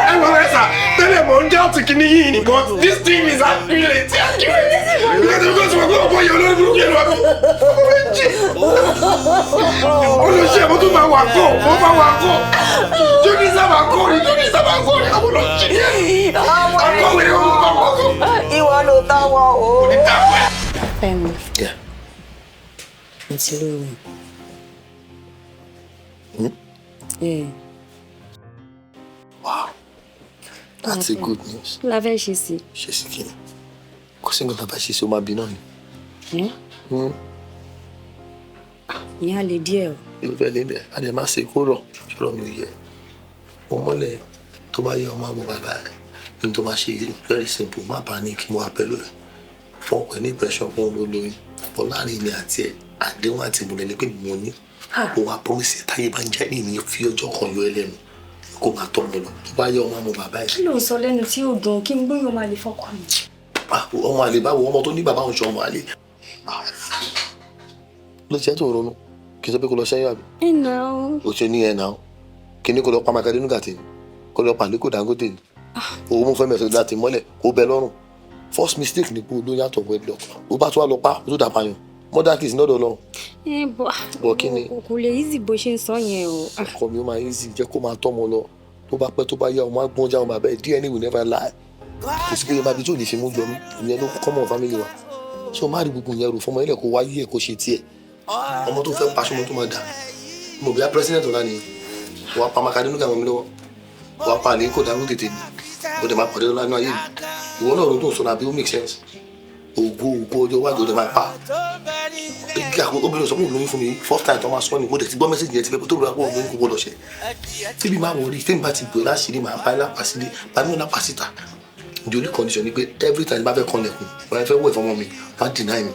Ẹ wọ ẹ sá tẹ́lẹ̀ mọ̀ ń jẹ́ ọ̀tí kìíní yìí ni but this thing is accurate. Because mo gbọ́ ọ̀pọ̀ yẹn olórí burúkú yẹn lọ bí. Olùṣẹ́ mo tún máa wà kọ́ mo máa wà kọ́. Jóní sábà kọ́ ni àwọn olùṣẹ́ yẹn. Akọ̀wé ni wọ́n máa wà kọ́. Ìwọ ló táwọn o. Fẹ́mi. Yeah. Mo ti lóyún. Wow. That's a good news. La fẹ́ ṣe sí. Ṣé sí kí ni? Kò sí nǹkan tá a bá ṣe sí o máa bí náà ni. Ìyá lè díẹ̀ o. Ìlú fẹ́ lé bẹ́ẹ̀, a lè má ṣe kó rọ̀, ṣọ́rọ̀ mi ò yẹ. Mo mọ́lẹ̀ tó bá yẹ ọmọ àbọ̀ bàbá rẹ̀, ní tó máa ṣe very simple, má bàa ní kí mo wà pẹ̀lú rẹ̀. Fún ọ̀pẹ ní ìpẹ́ṣọ̀ fún olóyún. Bọ́ láàrin mi àti ẹ̀, àdéhùn àti ìmùlẹ̀ ni pé mo ní. Mo wá promise táyé bá ń jẹ́ ní fi ọjọ́ kan yọ ẹlẹ́nu. Kó máa tọ́ mi lọ. Tó bá yẹ ọmọ àbọ̀ bàbá rẹ̀. Kí ló ń sọ lẹ́nu tí ó dùn kí n gbóyún ọmọ àlè fọ́kọ mi? Ọmọ àlè báwo ọmọ tó ní bàbá òun ṣe ọmọ àlè. Ló ti ẹ́ tó ronú. Kì í sọ pé kò lọ ṣẹ́yìn àbí? O ṣe ní ẹ̀ náà. Kí ni kò lọ pa Makadé Nugati? Kò lọ pa Aliko Dangote? Owó mú fẹ́mi ẹ̀sọ́ láti mọ́lẹ̀ kó bẹ lọ́rùn. First mistake ni pé o lóyún àtọ̀ wedlock. O bá tún wá lọ pa o tó dà pààyàn. Mother kiss ní ọ̀dọ̀ Ọlọ́run. Bọ̀ kí ni? Kò lè easy bó ṣe ń sọ yẹn o. Ọkọ mi ó máa easy jẹ́ kó máa tọ́mọ lọ. Tó bá pẹ́ tó bá yá ọmọ agbọ́n já ọmọ àbẹ́ DNA will never lie. Kò sí pé yẹn máa bí tó lè fi mú jọ mí. Ìyẹn ló common family wa. Ṣé o máa rí gbogbo yẹn rò fọmọ ilẹ̀ kó wáyé ẹ̀ kó ṣe tiẹ̀? Ọmọ tó fẹ́ paṣọ ọmọ tó máa dà. Mo bí i president ọ̀la ni wọ́n pa Makadé Nugati mi lọ́wọ́. Wọ́n pa Aliko Dangote tèmi. Ó dẹ̀ máa pàdé lọ́la nínú ayé mi. Ìwọ náà ló tó ń sọ náà bí ó make sense. Ògo ọjọ́ wájú ó dẹ̀ máa pa. Igi àwọn obìnrin sọ fún mi lóyún fún mi first time tó máa sọ ni mo dẹ̀ ti gbọ́ mẹ́sẹ̀gì yẹn ti fẹ́ tó rẹ̀ pọ̀ lóyún kó gbọ́dọ̀ ṣe. Tíbi máa wọ̀ rí tèmi bá ti gbọ́ láṣìírí máa bá lápá sílé bá mi lápá síta. the only condition ni pé every time bá fẹ́ kọ́lẹ̀kùn bá fẹ́ wẹ̀ fọmọ mi má deny mi.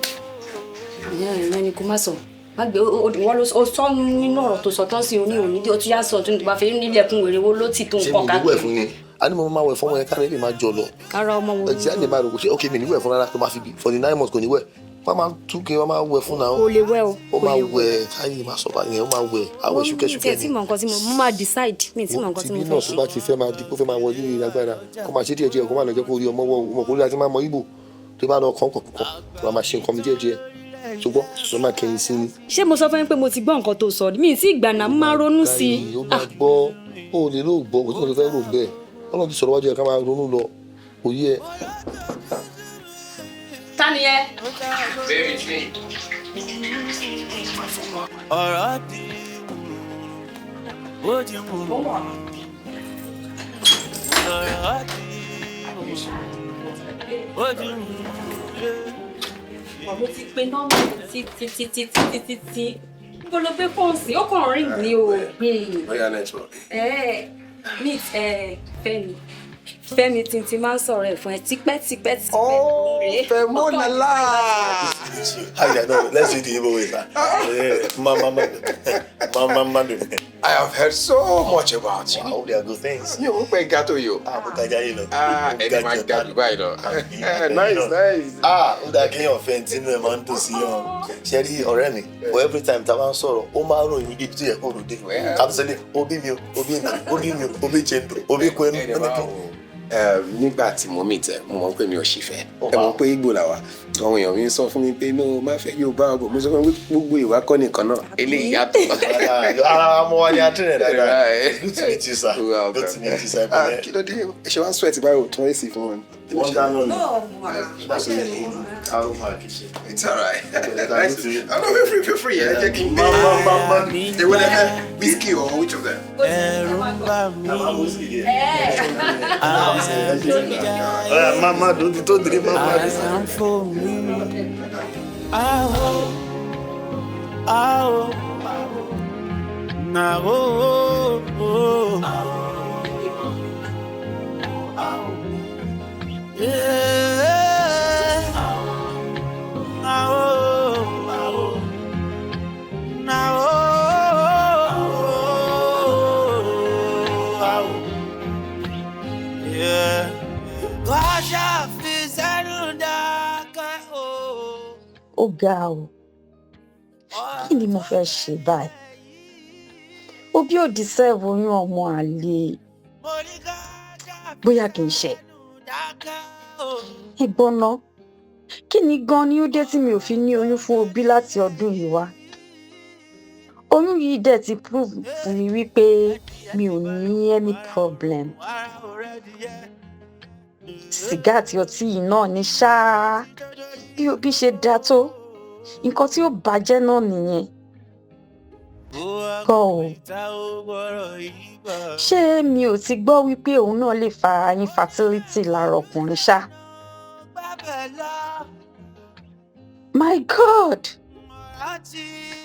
ìyẹn ni kò má sọ má gbé wọn ló sọ nínú ọ̀rọ̀ tó sọ tán sí òní ó tún yá sọ tó bá fẹ́ nílẹ̀kùn wèrè wo ló ti tó nǹkan ká. ṣé mi ní wẹ̀ fún ni a ní mo máa wẹ̀ fọmọ yẹn káre lè máa jọ lọ. kára ọmọ wo. ẹ̀jẹ̀ á lè máa rò kó ṣe ok mi ní wẹ̀ fún rárá tó máa fi bí for the 9 months kò ní wẹ̀ wọ́n máa tún kí wọ́n máa wẹ̀ fún náà. o lè wẹ̀ o. ó máa wẹ̀ káyé máa sọ báyẹn ó máa wẹ̀ àwẹ̀ ṣúkẹ́ṣúkẹ́ tí mo nǹkan tí mo máa decide mi tí mo nǹkan tí mo fẹ́ ṣe. tìbí náà tó bá ti fẹ́ máa di kó fẹ́ máa wọlé ìlágbára kó máa ṣe díẹ̀díẹ̀ kó máa lọ jẹ́ kó rí ọmọ wọ ọmọkùnrin láti máa mọ Ìgbò tó bá lọ kọ́ kọ̀ọ̀kan wọ́n máa ṣe nǹkan mi díẹ̀díẹ̀ ṣùgbọ́n ló máa kẹ́yìn sí ni. ṣé mo sọ fún yín pé mo ti gbọ́ nǹkan tó sọ mi tí ìgbà náà máa ronú sí i. ó máa gbọ́ ó lè ló gbọ́ kò tí mo fẹ́ rò bẹ́ẹ̀ Ọlọ́run ti sọ̀rọ̀ wájú ẹ̀ ká máa ronú lọ òye ẹ̀. ta ni ẹ. Baby tree. ọ̀rọ̀ di ó di mú ọ̀rọ̀ di ó di mú. mo ti pe nọ́mbà títí níbo ló gbé fóònù sí ó kàn ring ní o gbé Oya network. meet Fẹ́mi tí máa ń sọ̀rọ̀ ẹ̀ fún ẹ tipẹ́. Fẹ́mọ́nàlá. Let's do the Igbo way, sir. I have heard so much about you. Wow, they are good things. Mi ò pẹ́ ga tó yìí o. Mo gajà yìí lọ. Ẹni máa ga jù báyìí lọ. Nice. Ó dáa kí èèyàn fẹ́ tí inú ẹ̀ máa ń dùn sí yàn. Ṣé rí ọ̀rẹ́ mi? For every time tá a bá ń sọ̀rọ̀, ó máa ń ròyìn ibi tí ẹ̀ kó ròde. Kábísẹ́lẹ̀, obi mi o, obi Chendo, obi Kwenu. Nígbà tí mo meet ẹ mo mọ̀ pé mi ò ṣì fẹ́ ẹ mọ̀ pé Ìgbò làwà àwọn èèyàn mi ń sọ fún mi pé no má fẹ́ Yorùbá ọgbọ mo sọ fún mi gbogbo ìwà kọ́ nìkan náà eléyìí yàtọ̀. Mo wá ní atúnrẹ̀ dáadáa. Good to meet you, sir. Good to meet you, sir. Kí ló dé ṣe wá ń sweat báyìí ò tún èsì fún wọn. Wọ́n dáná ni. It's alright. Nice to meet you. Feel free. Ẹ jẹ́ kí n gbé. Èwo lẹ fẹ́ whiskey or which of them? ẹ̀rù ń bà mí. Mama, don't dream, mama. Àìsàn fò mí. Na Ó ga o. Kí ni mo fẹ́ ṣe báyìí? Òbí ò deserve oyún ọmọ àlè. Bóyá kì í ṣe. Ẹ̀gbọ́n náà, kí ni gan ni ó dé tí mi ò fi ní oyún fún òbí láti ọdún yìí wá? Oyún yìí dẹ̀ ti prove fún mi wípé mi ò ní any problem. Sìgá àti ọtí yìí náà ní ṣáá. Bí òbí ṣe dá tó, nǹkan tí ó bàjẹ́ náà nìyẹn. Kọ́ o. Ṣé mi ò ti gbọ́ wípé òun náà lè fa infertility lára ọkùnrin ṣá? My God!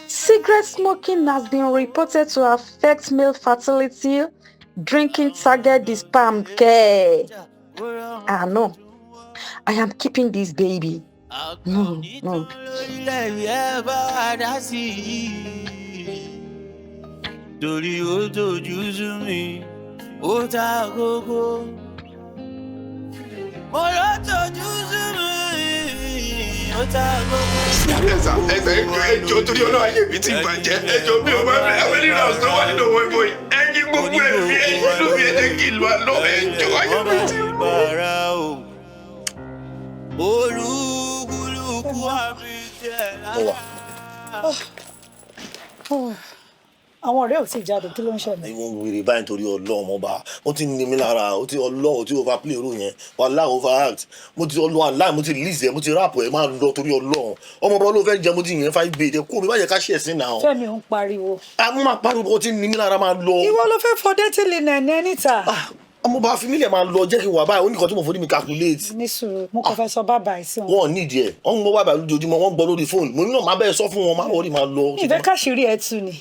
Cigarette smoking has been reported to affect male fertility. Drinking target the sperm care. No. I am keeping this baby. No. Torí ó dojú sú mi, ó ta kókó. Mo lọ dojú sú mi, ó ta kókó. Ẹjọ́ torí ọlọ́run ayé mi ti bàjẹ́ ẹjọ́ mi ò bá mi àwọn ènìyàn náà sọ wà nínú owó ìbò yìí ẹyin gbogbo ẹ̀mí ẹyin ló fi ẹ̀jẹ̀ kí ìlú àlọ́ ẹjọ́ ayé mi ti bàrà o. Olúkúlùkù àmì jẹ́ àwọn ọ̀rẹ́ ò tí ì jáde kí ló ń ṣẹlẹ̀. ìwọ wèrè báyìí torí Ọlọ́run ọba ó ti ní mi lára ó ti Ọlọ́run ó ti overplay ro yẹn wàhálà overact mo ti Ọlọ́run aláì mo ti release ẹ mo ti rap ẹ máa lọ torí Ọlọ́run ọmọ bọ́ ló fẹ́ jẹ mo ti yẹn 5 bèè dẹ kó mi báyẹn ká ṣe ẹ̀sìn náà. Fẹ́mi ò ń pariwo. mo máa pariwo ó ti ní mi lára máa lọ. ìwọ ló fẹ́ fọdé tí lè nà ẹ̀ níta. ọmọ bá fi mílẹ̀ máa lọ jẹ́ kí n wà báyìí ó ní nǹkan tí mo forí mi calculate. ní sùúrù mo kàn fẹ́ sọ bàbá ẹ̀ sí wọn. wọn ò ní ìdí ẹ̀ wọ́n ń gbọ́ bàbá lójoojúmọ́ wọ́n ń gbọ́ lórí fóònù mo ní náà máa bẹ́ẹ̀ sọ fún wọn máa wọrí máa lọ. ìfẹ́ káṣírí ẹ̀ tú ni.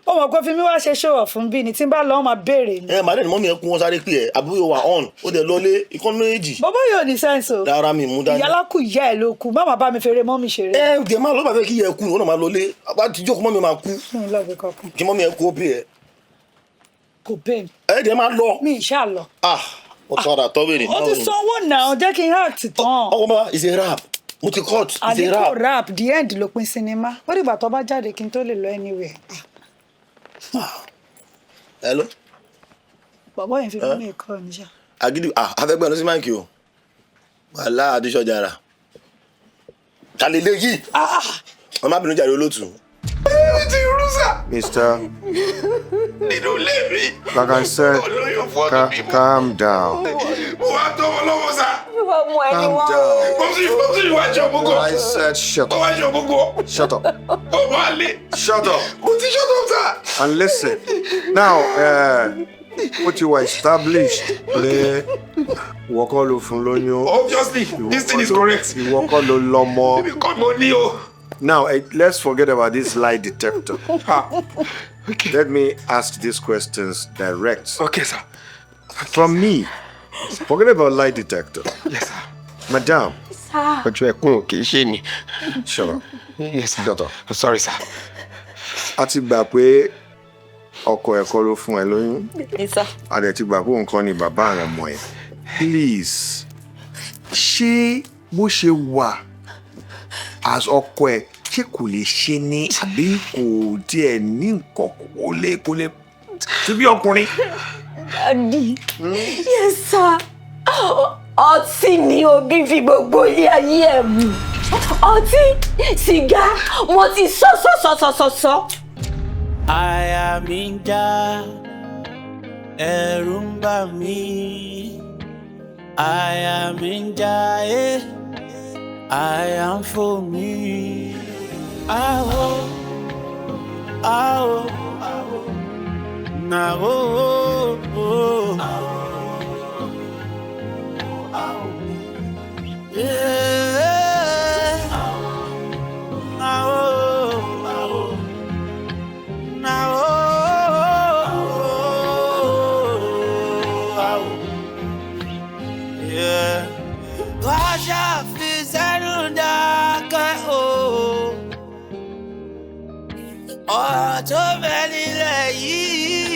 ó mọ̀ pé fi mí wá ṣe ṣòwò fún bí ni tí n bá lọ máa béèrè ni. Màá dẹ̀ ní mọ́mí ẹ kún wọn sáré pé ẹ àbúrò wà on ó dẹ̀ lọlé ikán méjì. bàbá yóò ní sẹ́ǹsì o. Rárá mi mú dání. ìyálà kù ìyá ẹ̀ ló kù má má bá mi fèrè mọ́mí ṣeré. Dẹ̀ máa lọ́ bàbá kí yẹ kú ọ̀nà máa lọlé bá ti jókòó mọ́mí máa kú. Kí mọ́mí ẹ kú ó pè ẹ. Kò pè mí. Dẹ̀ máa lọ. Mi ìṣá lọ. Ó tọ́ra tọ́wé ni. Ó ti sanwó náà jẹ́ kí n act tán. Ọkọ bá is a rap. Mo ti cut is a rap. Àdínkù rap the end ló pin sinimá. Ó dìgbà tó bá jáde kí n tó lè lọ anywhere. Hello. Bàbá yẹn fi mí mi kọ́ mi ṣá. Agídí afẹ́gbẹ́ lọ sí máìkì o. Wàhálà Adéṣọjà rà. Kàlélé yìí. Wọ́n má bínú jàre olóòtú. Mister, like I said, calm down. Calm down. I said shut up. Shut up. Shut up. And listen. Now, what you were established, Obviously, this thing is correct. Now, let's forget about this lie detector. Okay. Let me ask these questions direct. Okay, sir. From me. Forget about lie detector. Yes, sir. Madam. Sir. Shut up. Yes, sir. Shut up. Sorry, sir. A ti gbà pé ọkọ ẹ̀ kọ́ ló fún ẹ lóyún. Yes, sir. A dẹ̀ ti gbà pé nǹkan ni bàbá rẹ̀ mọ̀ ẹ́. Please, ṣé bó ṣe wà as ọkọ ẹ̀ ṣé kò lè ṣe ní àbí kò tiẹ̀ ní nǹkan kò lè ti bí ọkùnrin. Daddy. Yes, sir. Ọtí ni òbí fi gbogbo ilé ayé ẹ̀ mu. Ọtí, sìgá, mo ti sọ. Àyà mi ń já, ẹ̀rù ń bà mí. Àyà mi ń já, àyà ń fò mí. Aho, na oh. Yeah. Na oh. Na oh. Yeah. Waja fi sẹ́nu dákẹ́ o. Ọ̀rọ̀ tó bẹ nílẹ̀ yìí.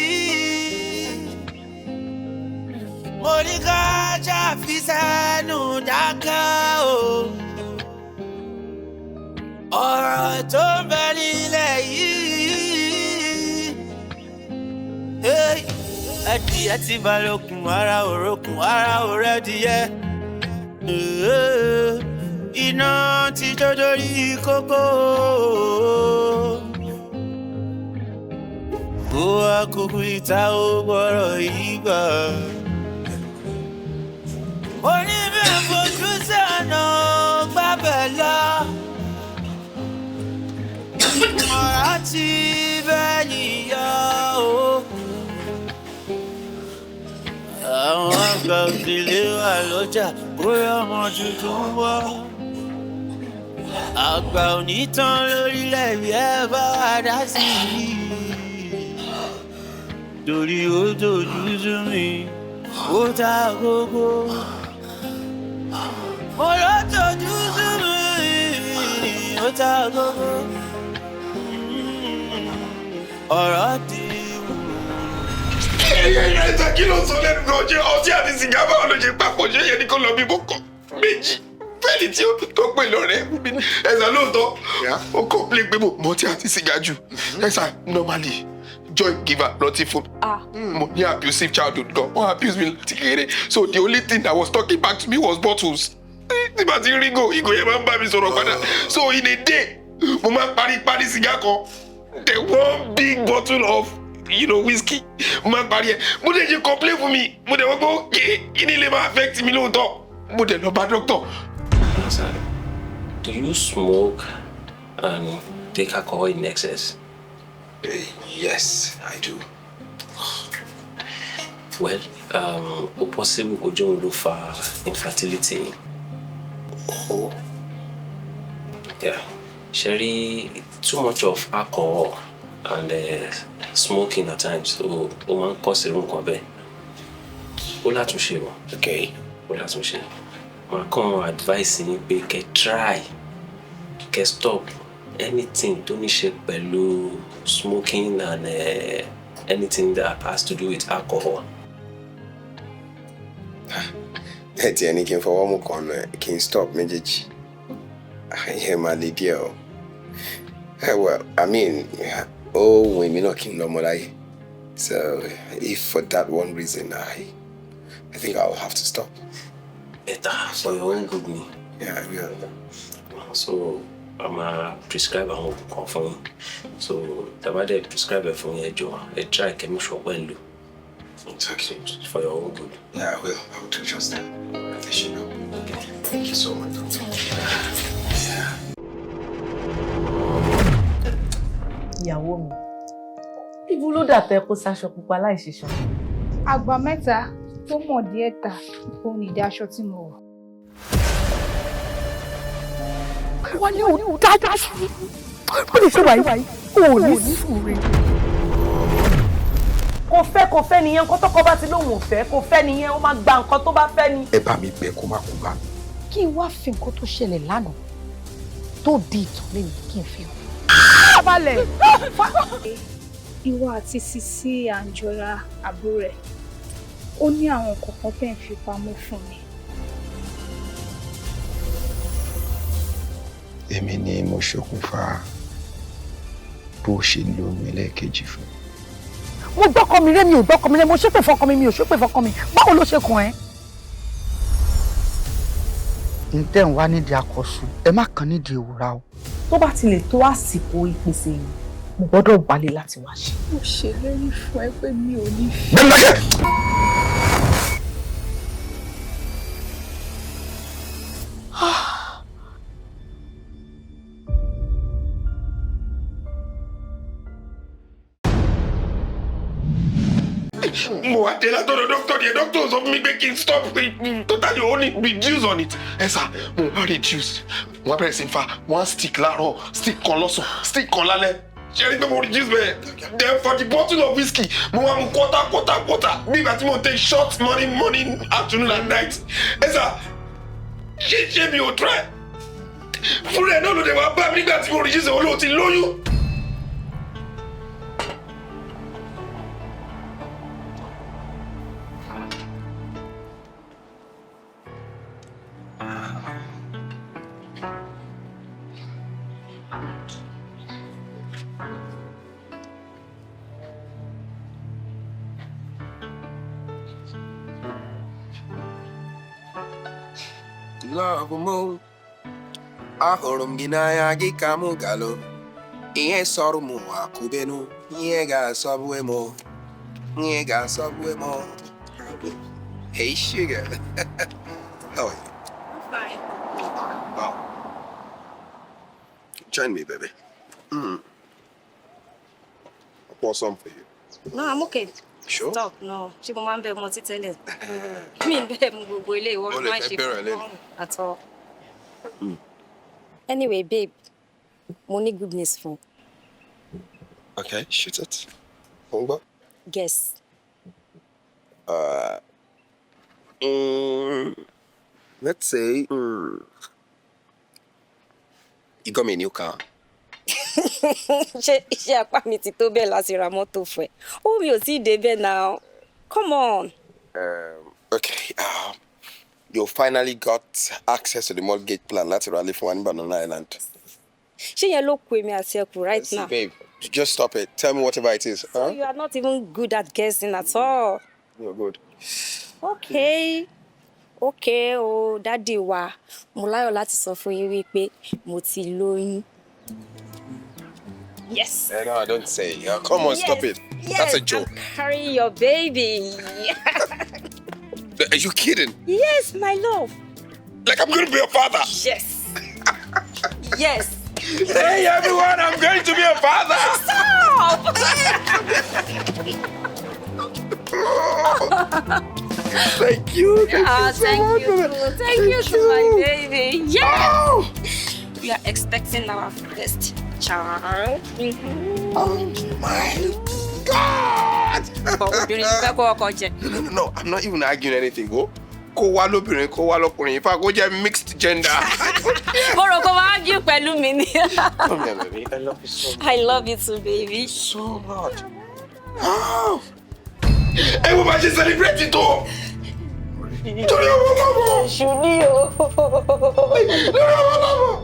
Mo ní kájà fi sẹ́nu dákẹ́ o. Ọ̀rọ̀ tó bẹ nílẹ̀ yìí. Ẹdìyẹ ti balókun ara òrókun ara òrẹ́dìyẹ. Iná ti jó dórí kókó. Ó wá kúkú ìta ó gbọ́rọ̀ yìí gbà. Oníbẹ̀ fojú sànà gbábẹ̀ lọ. Ọ̀rá ti bẹ́ẹ̀ nìyọ o. Àwọn àgbà òdìlé wà lọ́jà bóyá ọmọ tuntun wọ́. Àgbà òní tán lórílẹ̀ bí ẹ bá wà dá sí i. Torí ó dojú sú mi, ó ta gógó. Mo lọ dojú sú mi, ó ta gógó. Ọ̀rọ̀ ti ẹ̀ẹ́dẹ́gbẹ̀ta kí ló sọ lẹ́nu gan jẹ́ ọtí àti sìgá báwo ló ṣe papọ̀ ṣé yẹn ní kó lọ bí bọ́kọ̀ méjì fẹ́ẹ̀lì tí ó tó pè lọ́rẹ́ ẹ̀sà lóòótọ́ ó kọ́pìlẹ̀ pé mo ọtí àti sìgá jù ẹ̀sà normally joy giver lọtí fún mo ní abusive childhood gan wọ́n abuse me láti kéré so the only thing that was talking back to me was bottles tí bá ti rí ìgò yẹn máa ń bá mi sọ̀rọ̀ padà so in a day mo máa ń parí sìgá kan the one big bottle of whiskey mo máa ń parí ẹ mo dẹ̀ ṣe complain fún mi mo dẹ̀ wọ́n gbọ́ kí ni lè máa affect mi lóòótọ́ mo dẹ̀ lọ bá doctor. Sir, do you smoke and take alcohol in excess? Yes, I do. Well, possible kó jẹ́ òun ló fa infertility. Oh. Yeah. Sherry, too much of alcohol and smoking at times, so ó máa ń cause irú nǹkan bẹ́ẹ̀. Ó látúnṣe o. Okay. Ó látúnṣe. Màá kàn advice yín pé kẹ́ try, kẹ́ stop anything tó ní ṣe pẹ̀lú smoking and anything that has to do with alcohol. Ẹ tiẹ̀ ní kí n fọwọ́ mú kan náà kí n stop méjèèjì. Ayé máa le díẹ̀ o. Well, I mean, oh, èmi náà kí n lọ́mọ láyé. So, if for that one reason, I think I'll have to stop. Better for your own good. Yeah, I will. So, I'm a prescribe àwọn oògùn for you. So, tabade prescribe for you, try Kemi shop well. Okay. For your own good. Yeah, I will. I will do just that. I'll let you know. Okay. Thank you so much, Doctor. Yeah. Ìyàwó mi. Ibo ló dà tẹ́ kó sáṣọ pupa láì ṣiṣan. Àgbà mẹ́ta tó mọ̀ díẹ̀ ta òun ìdí aṣọ tí mo wọ̀. Wọ́n ní òun dáadáa sí. Ó lè ṣe wàyí. Ó ní sùúrù. Kò fẹ́ nìyẹn nǹkan tọ́kọ bá ti lóun ò fẹ́ kò fẹ́ nìyẹn ó máa gba nǹkan tó bá fẹ́ ni. Ẹ bá mi bẹ̀ kó má kú bá mi. Kí n wá fi nǹkan tó ṣẹlẹ̀ lánàá tó di ìtàn lẹ́nu kí n fi hàn. Abalẹ̀. Ìwọ àti Sisi Anjola àbúrò rẹ̀ ó ní àwọn kọ̀ọ̀kan tẹ́ ń fi pamọ́ fún mi. Èmi ni mo ṣokùnfà bó ṣe lóyún ẹlẹ́ẹ̀kejì fún. Mo gbọ́kọ mi rẹ́ mi ò gbọ́kọ mi rẹ́ mo ṣépè fọkọ mi mi ò ṣépè fọkọ mi báwo ló ṣe kàn ẹ́. Ǹtẹ́ ń wá nídìí àkọ́sù ẹ má kàn nídìí ìwúra o. Tó bá ti lè tó àsìkò ìpèsè yìí, mo gbọ́dọ̀ wálé láti wá ṣe. Mo ṣèlérí fún ẹ pé mi ò ní fi. Mo wá dé látọ̀dọ̀ doctor sọ fún mi pé kí n stop totally only reduce on it. Ẹ sà, mo wá reduce. Wọ́n bẹ̀rẹ̀ sí ń fa one stick láàárọ̀, stick kan lọ́sàn-án, stick kan lálẹ́. Ṣé ẹni pé mo reduce bẹ́ẹ̀? Then for the bottle of whiskey, mo wá mu quarter. Bí ìgbà tí mo take short morning, afternoon and night. Ẹ sà, ṣé mi ò try? Fúnra ẹ̀ náà ló dé wá bá mi nígbà tí mo reduce olóò ti lóyún. Love mo, ahụrụ m gị n'anya gị ka mụ galụ. Ihe sọrọ m akụbenụ, ihe ga-asọbue m. Hey sugar, how are you? I'm fine. Wow. Join me, baby. I'll pour some for you. No, I'm okay. Sure? Stop, no. She go man be mo ti tẹ́lẹ̀. Mi be mo gbogbo ilé ìwọ máa ṣe fún at all. Anyway, babe, mo ní good news fún. Okay, shoot it. Hold Guess. Let's say you got me a new car. Ṣé apá mi ti tó bẹ́ẹ̀ láti ra mọ́tò fún ẹ? Ó mi ò tí ì débẹ̀ now. Come on. Okay. You finally got access to the mortgage plan. That's rally for one Banana Island. Ṣé yẹn ló kù èmi àti ẹkù right now? Babe, just stop it. Tell me whatever it is. So you are not even good at guessing at all. You're good. Okay, oh, daddy wa. Mo láyọ̀ láti sọ fún yín wípé mo ti lóyún. Yes. No, don't say. Come on, stop it. Yes, That's a joke. I'm carrying your baby. Are you kidding? Yes, my love. Like I'm going to be a father. Yes. Yes. Hey everyone, I'm going to be a father. Stop. Thank you. Thank you to my baby. Yeah. We are expecting our first child. Oh my God. No, I'm not even arguing anything, go. Kó wá lóbìnrin, kó wá lọ́kùnrin. In fact, kó jẹ́ mixed gender. Mo rò kó máa argue pẹ̀lú mi ni. Come here, baby. I love you so much. I love you too, baby. So much. Ẹ wo bá ṣe celebrate it o. Torí ọmọ lọ́wọ́. Ṣùní o. Lórí ọmọ lọ́wọ́.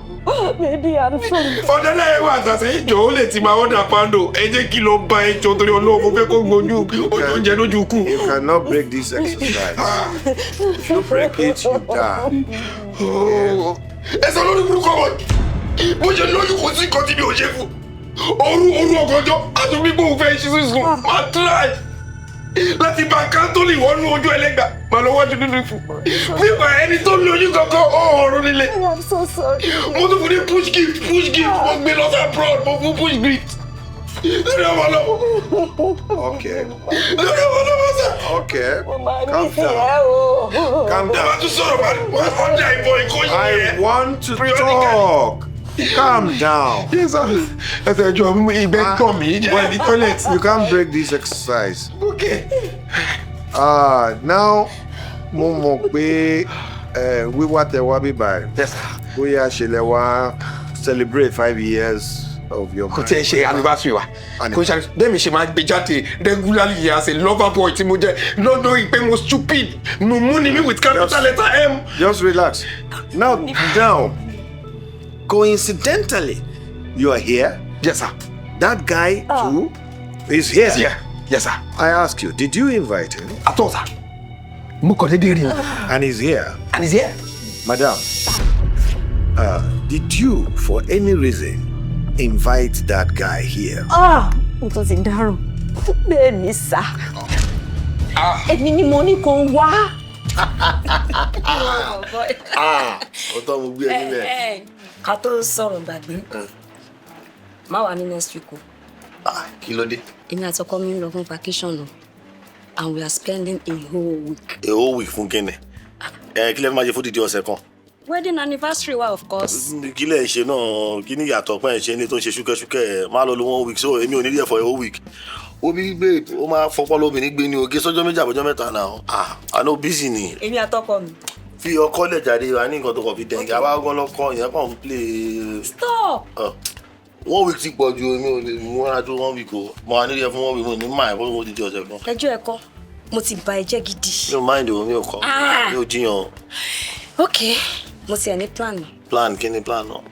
Baby, I'm sorry. Ọ̀dẹ́lẹ̀ ẹ̀ wà àtàṣe ìjọ ó lè ti máa ọ̀dà pando. Ẹ jẹ́ kí ló bá ẹjọ́ torí olóòfó fẹ́ kó gbójú oúnjẹ lójú kù. You cannot break this exercise. If you break it, you die. Ẹ sọ lórí burúkú ọmọ yìí. Bó ṣe lóyún kò sí nǹkan tí mi ò ṣe fún. Òru ọ̀gànjọ́ àtúnbí gbóhùn fẹ́ ṣe sísun. Máa try láti bá kántólì wọnú ojú ẹlẹ́gbà. Màá lọ wájú nínú ìfún. Nípa ẹni tó lóyún kankan ọ̀run nílé. I'm so sorry. Mo tún fún ní push gift. Mo gbé lọ sí abroad. Mo fún push gift. Lórí ọmọ lọ́wọ́. Okay. Lórí ọmọ lọ́wọ́ sà. Okay. Calm down. Calm down. Màá tún sọ̀rọ̀ màá ọ̀dà ìbọn ìkọ́yìn yẹn. I want to talk. Calm down. Yes, sir. Ẹ fẹ́ jọ ìgbẹ́ tọ̀ mí jẹ́ ní toilet. You can't break this exercise. Okay. Now, mo mọ̀ pé wíwá tẹ wá bí báyìí. Yes, sir. Bóyá ṣe lẹ wá celebrate 5 years of your Kò tí ẹ ṣe anniversary wa. Kò ṣe bẹ́ẹ̀ mi ṣe máa gbé jáde regularly as a lover boy tí mo jẹ́ lọ́dọ̀ ìpè mo stupid mo mú ni mi with capital letter M. Just relax. Now, coincidentally, you are here. Yes, sir. That guy too is here. Yeah. Yes, sir. I ask you, did you invite him? At all, sir. Mo kàn dédé rí. And he's here. And he's here. Madam, did you, for any reason, invite that guy here? N tó ti dárò. Bẹ́ẹ̀ ni sá. Èmi ni mo ní kó wá. Ọ̀tọ̀ mo gbé ẹni bẹ́ẹ̀. Ká tó sọ̀rọ̀ gbàgbé. Má wà ní next week o. Kí ló dé? Èmi àti ọkọ mi ń lọ fún vacation o. And we are spending a whole week. A whole week fún kíni? Kí lẹ máa ṣe fún dídí ọ̀sẹ̀ kan? Wedding anniversary wa of course. Kí lẹ ṣe náà, kí ni ìyàtọ̀ pẹ́ ṣe ní tó ń ṣe ṣúkẹ́ṣúkẹ́ máa lọ lo 1 week so èmi ò ní rí ẹ̀ for a whole week. Obi gbé ó máa fọpọ́ lóbìnrin gbé ní oge sọ́jọ́ méjì àbọ̀jọ́ mẹ́ta náà. I know busy ni. Èmi àtọkọ mi. Fi ọkọ lẹ̀ jáde wa ní nǹkan tó kàn fi tẹ̀ǹkì àwa ọgọ́ lọ́kọ́ ìyẹn kàn ń play. Stop. 1 week ti pọ̀ ju èmi ò lè mú ara tó 1 week o. Mo wà nílé ẹ̀ fún 1 week mo ní máa ẹ̀fọ́ mo ti di ọ̀sẹ̀ kan. Ẹjọ́ ẹ̀kọ́ mo ti ba ẹ̀jẹ̀ gidi. Mi ò mind o, mi ò kọ́. Mi ò jiyàn. Okay, mo ti ẹ̀ ní plan. Plan kí ni plan náà?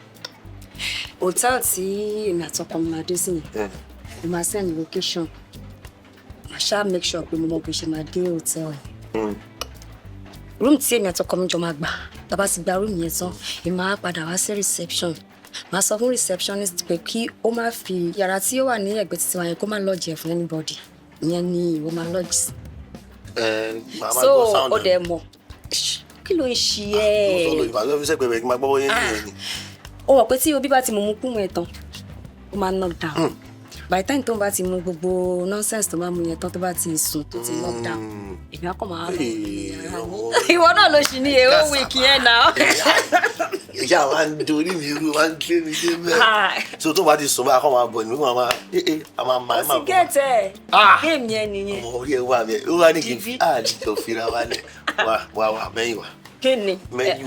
Hotel tí èmi àtọkọ mi máa dé sí yẹn. Mo máa send location. Màá ṣáà make sure pé mo mọ bó ṣe máa dé hotel yẹn. Room tí èmi àtọkọ mi jọ máa gbà. Tá bá ti gba room yẹn tán, èmi máa padà wá sí reception. Màá sọ fún receptionist pé kí ó má fi yàrá tí ó wà ní ẹ̀gbẹ́ títí wa yẹn kó má lodge fún anybody. Ìyẹn ni ìwọ máa lodge sí. So ó dẹ̀ mọ̀. Kí ló ń ṣe ẹ́? Mo sọ lóyún àlọ́ fi sẹ́gbẹ̀ẹ́ bẹ̀rẹ̀ kí n máa gbọ́ bóyá ní ẹni. Ó mọ̀ pé tí obi bá ti mú kún ẹ̀ tán, ó máa knock down. By the time tó bá ti mú gbogbo nonsense tó máa mú yẹn tán tó bá ti sùn tó ti knock down. Èmi á kàn máa lọ. Ìwọ náà ló ṣì ní èèwọ̀ week yẹn náà. Ìyá wa ń dorí mi irú wa ń gbé mi dé bẹ́ẹ̀. So tó bá ti sùn bá a kọ́ máa bọ̀ ní wọ́n máa a máa máa Ó sì gẹ̀tẹ̀. Géèmì yẹn nìyẹn. Ọmọ orí ẹ̀ wà mí ó wá ní kí n àdìjọ fira wálẹ̀ wà mẹ́yìn wá. Kí ni?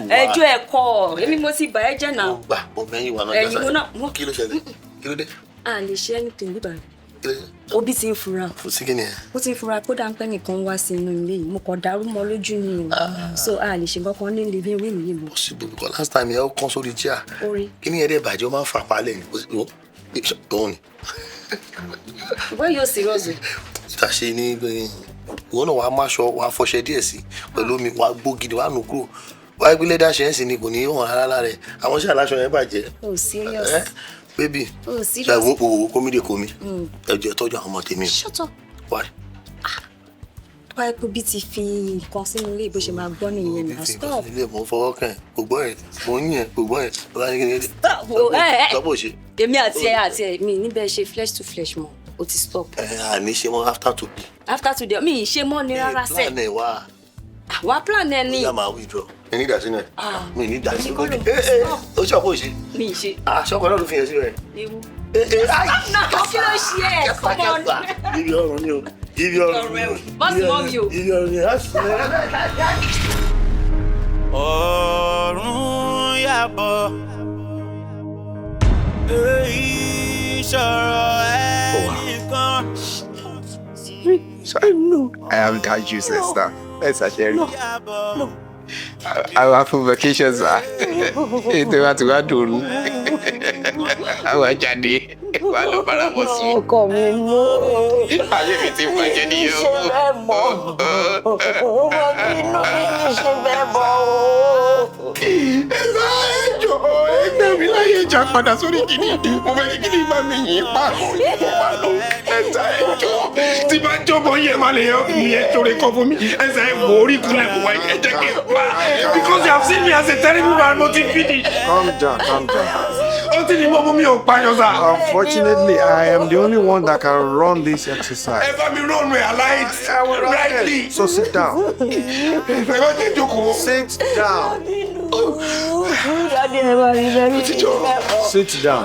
Ẹjọ́ ẹ̀kọ́ èmi mo ti bà ẹ́ jẹ́ náà. Mo gbà mo mẹ́yìn wá náà. Ẹ̀yin mo náà. Kí ló ṣẹlẹ̀? Kí ló dé? A lè ṣe anything níbà. Obi ti ń fura. Kò sí kí ni ẹ? Ó ti ń fura kó dáńpẹ́ nìkan wá sí inú ilé yìí. Mo kàn dàrú mọ́ lójú ni o. So a lè ṣe nǹkan ní living room yìí mọ́. Possible because last time yẹn ó kán sórí chair. Orí. Kí ni ẹ̀dẹ̀ bàjẹ́ ó máa ń fà palẹ̀ ní òun ni. Why you serious? Ìta ṣe ní ìwọ náà wàá máṣọ wàá fọṣẹ díẹ̀ sí pẹ̀lú omi wàá gbó gidi wàá nù kúrò. Wàá gbé lẹ́dà ṣe ń sìn ni kò ní hàn rárá rẹ̀. Àwọn iṣẹ́ aláṣọ yẹn bàjẹ́. Oh serious. Baby. Oh serious. Ṣàìwò kómìdé komi. Ẹjọ́ tọ́jú àwọn ọmọ tèmi. Shut up. Why? Why could be ti fi nǹkan sínú ilé bó ṣe máa gbọ́ nìyẹn náà. Stop. Ilé mo fọwọ́ kàn kò gbọ́ ẹ̀ mo ń yẹn kò gbọ́ ẹ̀ ọ̀la ní kíni. Stop. Stop ṣe. Èmi àti ẹ mi níbẹ̀ ṣe flesh to flesh mọ́. O ti stop. Àní ṣe mọ́ after today. After today mi ì ṣe mọ́ ni rárá sẹ́. Plan ẹ̀ wá. Wá plan ẹ ní. Ó yá máa withdraw. Mi ní ìdásí náà. Mi ní ìdásí. Stop. Ó ṣọ́kọ̀ ṣe. Mi ì ṣe. Ṣọ́kọ̀ náà ló fi yẹn sí rẹ̀. Ewu. Kí ló ṣe ẹ́? Come on. Give your own, you. Give your own. What's wrong with you? Give your own. Ọ̀run yàbọ̀. Ìṣòro ẹnìkan. I am that useless now. Let's actually. No. I will have vacations, sir. They want to go to. I want Jadi. Wà lọ bára bọ̀ sí. Ọkọ mi mú. Ayé mi ti bàjẹ́ ní yóò. Ṣé bẹ́ẹ̀ mọ̀? Ọmọ mi inú mi ṣe bẹ́ẹ̀ mọ̀ o. Ẹjọ́ ẹgbẹ́ mi láyé ìjà padà sórí kìíní. Mo fẹ́ kí kìíní bá mi yìn pa. Ẹ̀sà ẹjọ́. Tí bá jọ́bọ̀ yẹ máa lè yọ ìyẹn torí kọ́ fún mi. Ẹ̀sà ẹ̀wọ̀ orí kúnlẹ̀ kò wáyé ẹ̀jẹ̀ kí n pa. Because you have seen me as a terrible man, mo ti finish. Calm down. Ó ti ní mo mú mi ò payọ̀ sá. Unfortunately, I am the only one that can run this exercise. Ẹ bá mi run me alight rightly. So sit down. Ẹ bá jẹ́ jókòó. Sit down. Daddy, ẹ bá mi bẹ́ẹ̀ mi ṣe bẹ́ẹ̀ mọ̀. Sit down.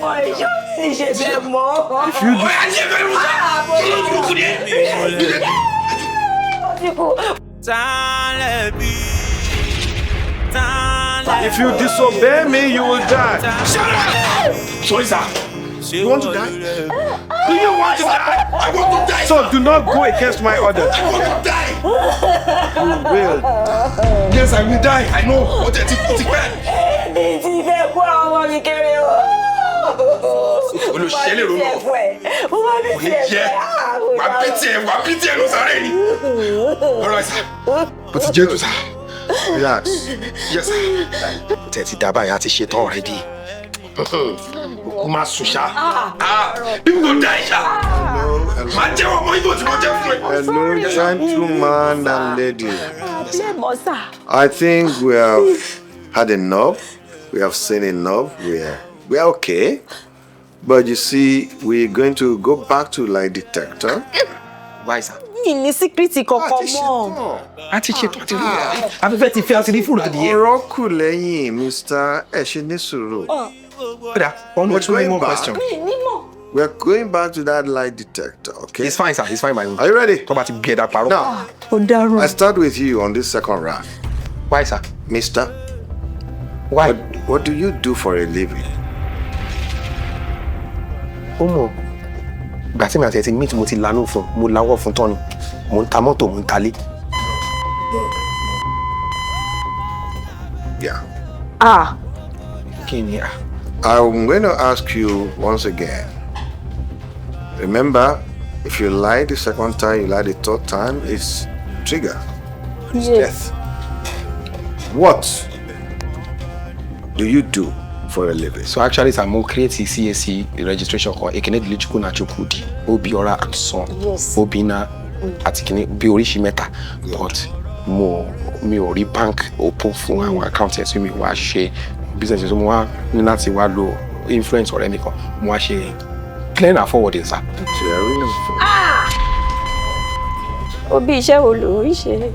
Mo ìjọ sì ṣe bẹ́ẹ̀ mọ̀. If you do, if you disobey me, you will die. Shut up! Sorry, sir. You want to die? Do you want to die? I want to die. So do not go against my orders. I want to die. You will. Yes, I will die. I know. What did it bad? Èmi ti fẹ́ kó àwọn ọmọ mi kéré o. Olùṣẹ́lẹ̀ ronú. Mo máa bí tiẹ̀ fẹ́. Wà á bí tiẹ̀ ló sáré ni. All right, sir. Mo ti jẹ́ ètò, sir. Relax. Yes, sir. Tẹ̀tí dábàá yẹn á ti ṣetán already. Kó máa sùn ṣá. People go die ṣá. Máa jẹ́ ọmọ ibo tí mo jẹ́ fún ẹ. Hello, gentleman and lady. I think we have had enough. We have seen enough. We are okay. But you see, we're going to go back to lie detector. Why, sir? Mi ní síkírìtì kankan mọ́. A ti ṣetán àti rí i. Afẹ́fẹ́ ti fẹ́ àti rí fúnra díẹ̀. Ọ̀rọ̀ kù lẹ́yìn, Mr. Ẹ ṣe ní sùúrù. Brother, one or two more questions. We're going back to that lie detector, okay? It's fine, sir. It's fine, my own. Are you ready? Come back to get that paro. Now, I start with you on this second round. Why, sir? Mister, why? What do you do for a living? Omo, ìgbà tí mi àti ẹ̀ ti meet mo ti lanú fún, mo lawọ́ fún tán ni. Mo ń ta mọ́tò, mo ń talé. Yeah. Kí ni à? I'm going to ask you once again. Remember, if you lie the second time, you lie the third time, it's trigger. It's death. What do you do for a living? So actually, I'm more creating CAC registration called Ekene Dilichuku na Chukudi, Obiora and Son, Obina, Atikene, Biorishi Meta, but mi ò rí bank open fún àwọn account yẹn tí mi wá ṣe business mo wá ní láti wá lo influence ọ̀rẹ́ mi kan mo wá ṣe clear and forwarding sir. Obi iṣẹ́ wo ló ń ṣe?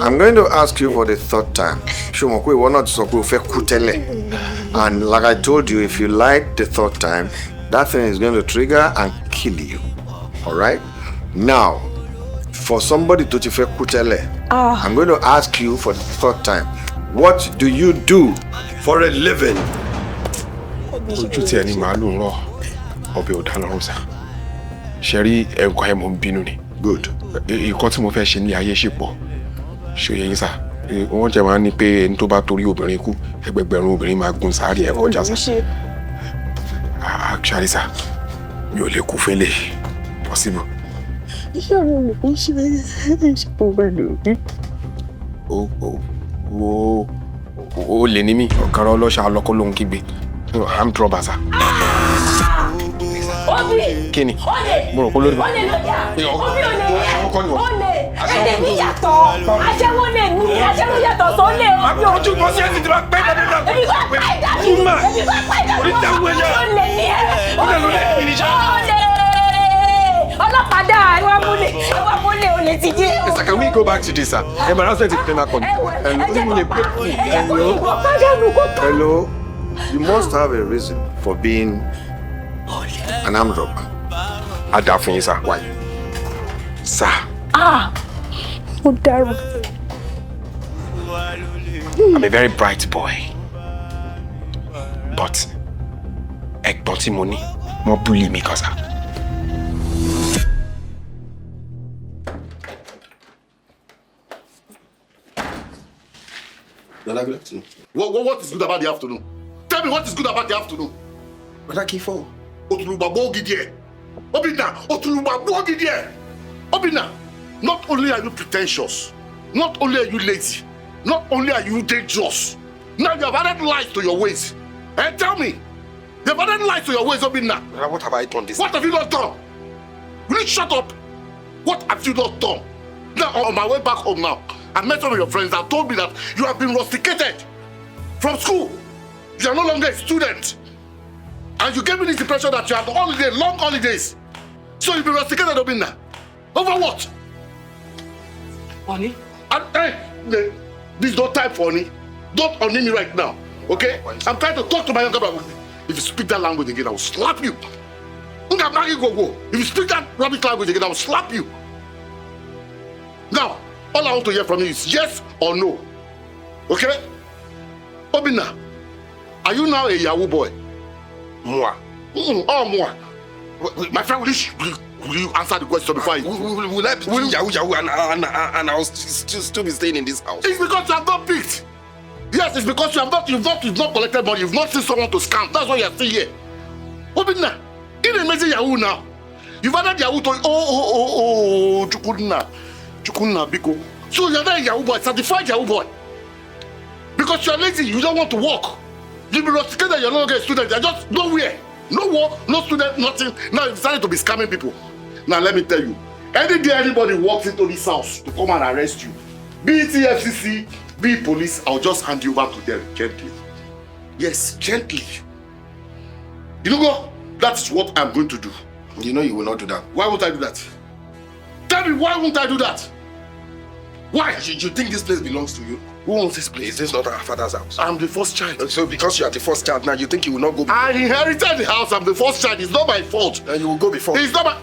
I'm going to ask you for the third time. Ṣé mo pé ìwọ náà ti sọ pé o fẹ́ kú tẹ́lẹ̀? And like I told you, if you lied the third time, that thing is going to trigger and kill you. All right? Now, for somebody to ti fẹ́ kú tẹ́lẹ̀, I'm going to ask you for the third time. What do you do for a living? Ojú tí ẹni màálù ń rọ ọbẹ̀ ò dá lọ́rùn sá. Ṣé rí ẹ̀ǹkan ẹ̀ mọ̀ ń bínú ni? Good. Nǹkan tí mo fẹ́ ṣe ní ayé ṣì pọ̀. Ṣé yẹn sá? Wọ́n jẹ́ máa ń ní pé ẹni tó bá torí obìnrin kú ẹgbẹgbẹ̀rún obìnrin máa gun sáré ẹ̀ kọjá sá. Actually sá, mi ò lè kú fẹ́lẹ̀. Possible. Iṣẹ́ mi ò kún ṣe ṣe kó pẹ̀lú. O lè ní mí ọ̀gárá ọlọ́ṣà ọlọ́kọ́ ló ń kígbe. I'm trouble sá. Kí ni? Mo rò pé lórí bá. Olè ló jà. Omi ò lè yẹ. Olè. Ẹ̀dẹ̀ mi yàtọ̀. Aṣẹ́wó lè ní. Aṣẹ́wó yàtọ̀ sọ lè. Omi ò tún bọ́ sí ẹ̀sìn tí wọ́n pẹ́ dáadáa. Èmi kò pẹ́ dájú. Èmi kò pẹ́ dájú. Orí dáwọ́ ẹ̀yà. Olè ní ẹ̀. Olè ló lè fi ní sá. Olè. Ọlọ́pàá dá ẹwà múlẹ̀ olè ti dé. Sir, can we go back to this, sir? Embarrassment is penal control. Hello. You must have a reason for being an armed robber. Adafin, sir. Why? Sir. Odaro. I'm a very bright boy. But Ekbonti money more bully me, cause Good afternoon. What is good about the afternoon? Tell me what is good about the afternoon. Brother Kifo. Obina, not only are you pretentious, not only are you lazy, not only are you dangerous, now you have added lies to your ways. And tell me, you have added lies to your ways, Obina. What have I done this? What have you not done? Will you shut up? What have you not done? Now, on my way back home now, I met some of your friends that told me that you have been rusticated from school. You are no longer a student. And you gave me this impression that you have holiday, long holidays. So you've been rusticated, Obina. Over what? Oni? Hey, this is not time for Oni. Don't Oni me right now, okay? I'm trying to talk to my younger brother. If you speak that language again, I will slap you. If you speak that rubbish language again, I will slap you. Now, all I want to hear from you is yes or no. Okay? Obina, are you now a Yahoo boy? Moi. Moi. My friend, will you answer the question before I... Will I be Yahoo and I'll still be staying in this house? It's because you have not picked. Yes, it's because you've not collected money. You've not seen someone to scam. That's why you're still here. Obina, in amazing Yahoo now. You've added Yahoo to... Chukunna, Biko. So you're not a Yahoo boy, certified Yahoo boy. Because you're lazy, you don't want to work. You've been rusticated, you're no longer a student. You're just nowhere. No work, no student, nothing. Now you decided to be scamming people. Now let me tell you, any day anybody walks into this house to come and arrest you, be it FCC, be it police, I'll just hand you over to them gently. Yes, gently. You know, that's what I'm going to do. You know you will not do that. Why won't I do that? Tell me, why won't I do that? Why? You think this place belongs to you? Who owns this place? Is this not our father's house? I'm the first child. So because you are the first child now, you think you will not go before? I inherited the house. I'm the first child. It's not my fault. And you will go before? It's not my...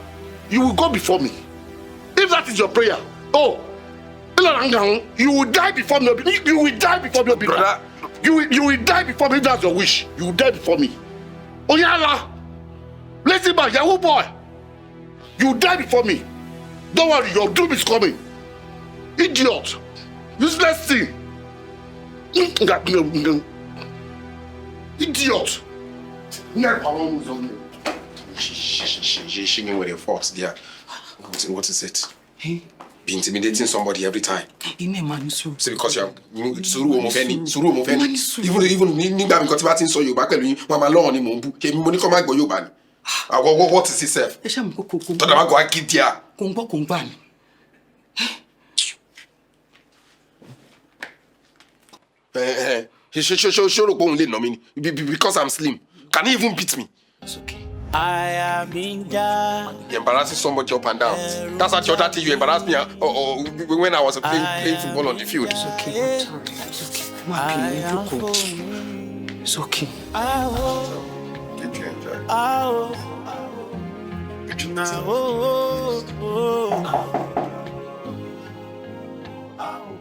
You will go before me. If that is your prayer. Oh. You will die before me. You will die before me. Brother. You will die before me. That's your wish. You will die before me. Oh, yalla. Listen back, Yahoo boy. You will die before me. Don't worry, your doom is coming. Idiot. Useless thing. Idiot. She with your faults there. What is it? Be intimidating somebody every time. See, because you are Suru Moveni. Even because you saw you back when Mama Law on him, came money come back go you ban. What is this, self? Go I keep there. Because I'm slim. Can he even beat me? It's okay. I am in doubt. You're embarrassing somebody up and down. That's what your daddy you embarrassed me or when I was playing football on the field. It's okay, I'm sorry. It's okay. It's okay. Did you enjoy?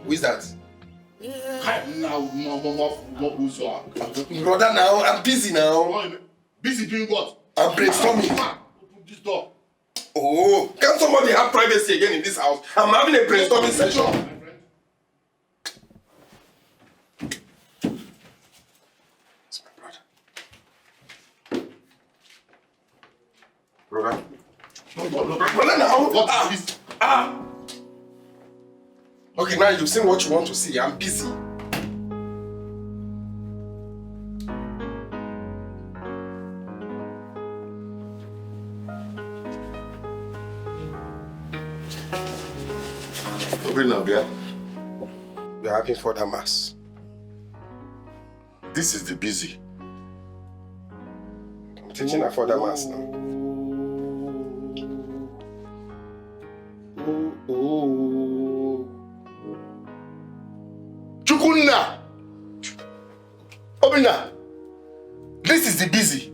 Who is that? Brother, now I'm busy now. Busy doing what? I'm brainstorming. Open this door. Oh, can somebody have privacy again in this house? I'm having a brainstorming session. It's my brother. Brother, now. What is this? Okay, now you've seen what you want to see. I'm busy. We are having further mass. This is the busy. I'm teaching a further mass now. Chukunna! Obina! This is the busy.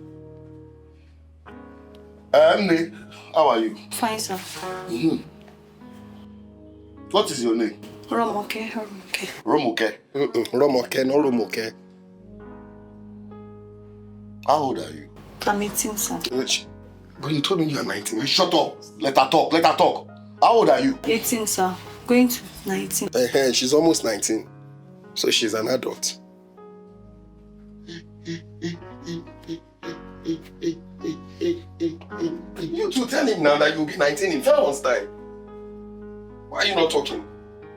Nne, how are you? Fine, sir. What is your name? Romoke. Romoke. Romoke, not Romoke. How old are you? I'm 18, sir. But you told me you are 19. Shut up. Let her talk. How old are you? 18, sir. Going to 19. She's almost 19. So she's an adult. You two tell him now that you'll be 19 in 4 months' time. Why are you not talking?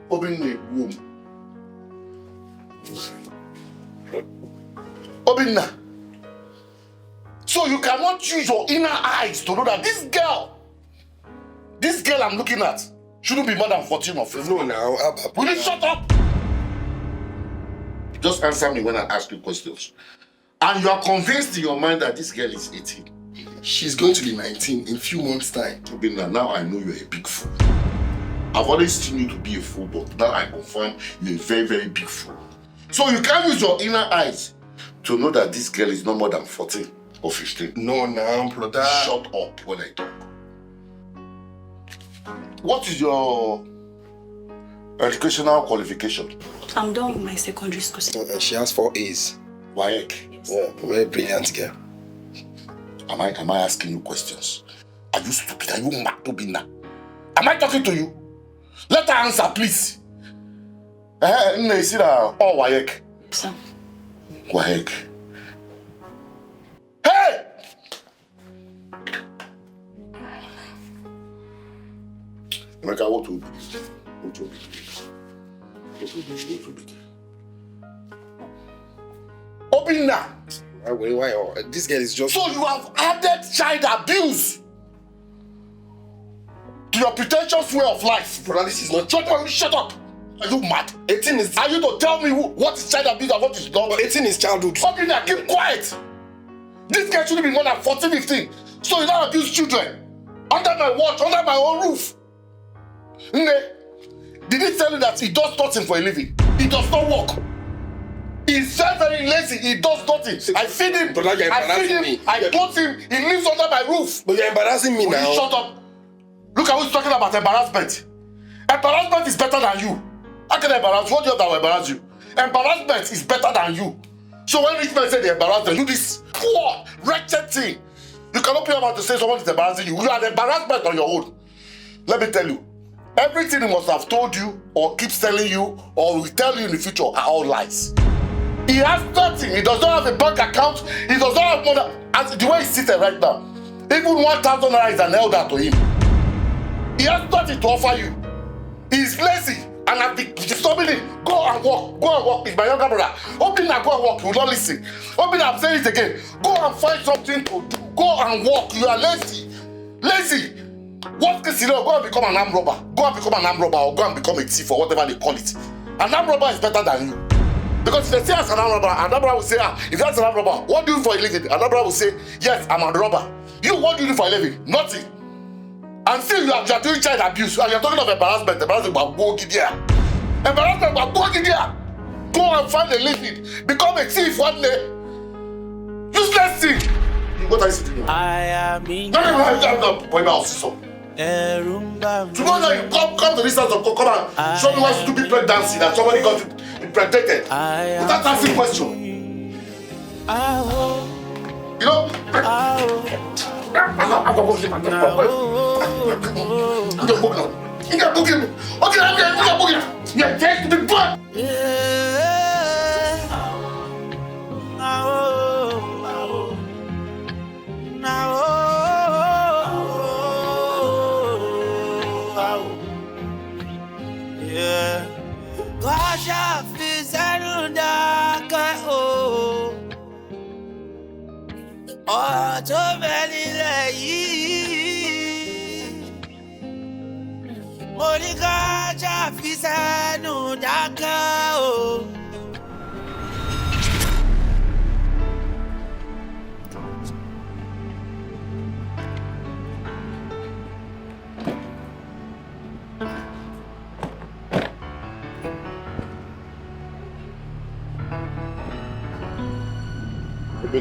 Obinna. So you cannot use your inner eyes to know that this girl I'm looking at shouldn't be more than 14 or 15. No, now. Will you shut up? Just answer me when I ask you questions. And you are convinced in your mind that this girl is 18. She's going to be 19 in a few months' time. Obinna, now I know you're a big fool. I've always seen you to be a fool, but now I confirm you're a very, very big fool. So you can't use your inner eyes to know that this girl is no more than 14 or 15. No, now, brother. Shut up when I talk. What is your educational qualification? I'm done with my secondary school. She has 4 A's. WAEC? Yes. Yeah, very brilliant girl. Am I asking you questions? Are you stupid? Are you mad, Obinna? Am I talking to you? Let her answer, please. You see that? Oh, WAEC. Sir. WAEC. Hey! Emeka, what will be? Obinna! Why? This girl is just... So you have added child abuse to your pretentious way of life. Brother, this is not... Shut up! Are you mad? 18 is... Are you to tell me what is child abuse and what is not? 18 is childhood. Obinna, keep quiet! This girl shouldn't be more than 14, 15. So you don't abuse children. Under my watch, under my own roof. Nne, did he tell you that he does nothing for a living? He does not work. He's very, very lazy. He does nothing. I feed him. Brother, you're embarrassing me. I clothe him. He lives under my roof. But you're embarrassing me now. You shut up. Look at who's talking about embarrassment. Embarrassment is better than you. How can I embarrass you? What do you have that will embarrass you? Embarrassment is better than you. So when rich men say they embarrass them, do this poor, wretched thing. You cannot pay about to say someone is embarrassing you. You are an embarrassment on your own. Let me tell you. Everything he must have told you or keeps telling you or will tell you in the future are all lies. He has nothing. He does not have a bank account. He does not have money. As the way he's seated right now, even 1,000 naira is an elder to him. He has nothing to offer you. He is lazy and has been disturbing him. Go and walk. Go and walk. It's my younger brother. Obinna, go and walk. You will not listen. Obinna, I'm saying it again. Go and find something to do. Go and walk. You are lazy. Lazy. What case scenario? Go and become an armed robber. Go and become an armed robber or go and become a thief or whatever they call it. An armed robber is better than you. Because if they say as an armed robber will say, if that's an armed robber, what do you do for a living? An armed robber will say, yes, I'm a robber. You, what do you do for a living? Nothing. And still you are doing child abuse and you're talking of embarrassment. Embarrassment about go there. Embarrassment about go there. Go and find a living. Become a thief one day. Useless thing. What are you sitting? I am in. No, boy, I'll see some. Tomorrow you come to this house of come and show me one stupid break dancing that somebody got impregnated. Without asking question. You know? tó bẹ́ẹ̀ nílẹ̀ yìí mo ní ká ṣàfi sẹ́nu dákẹ́ o.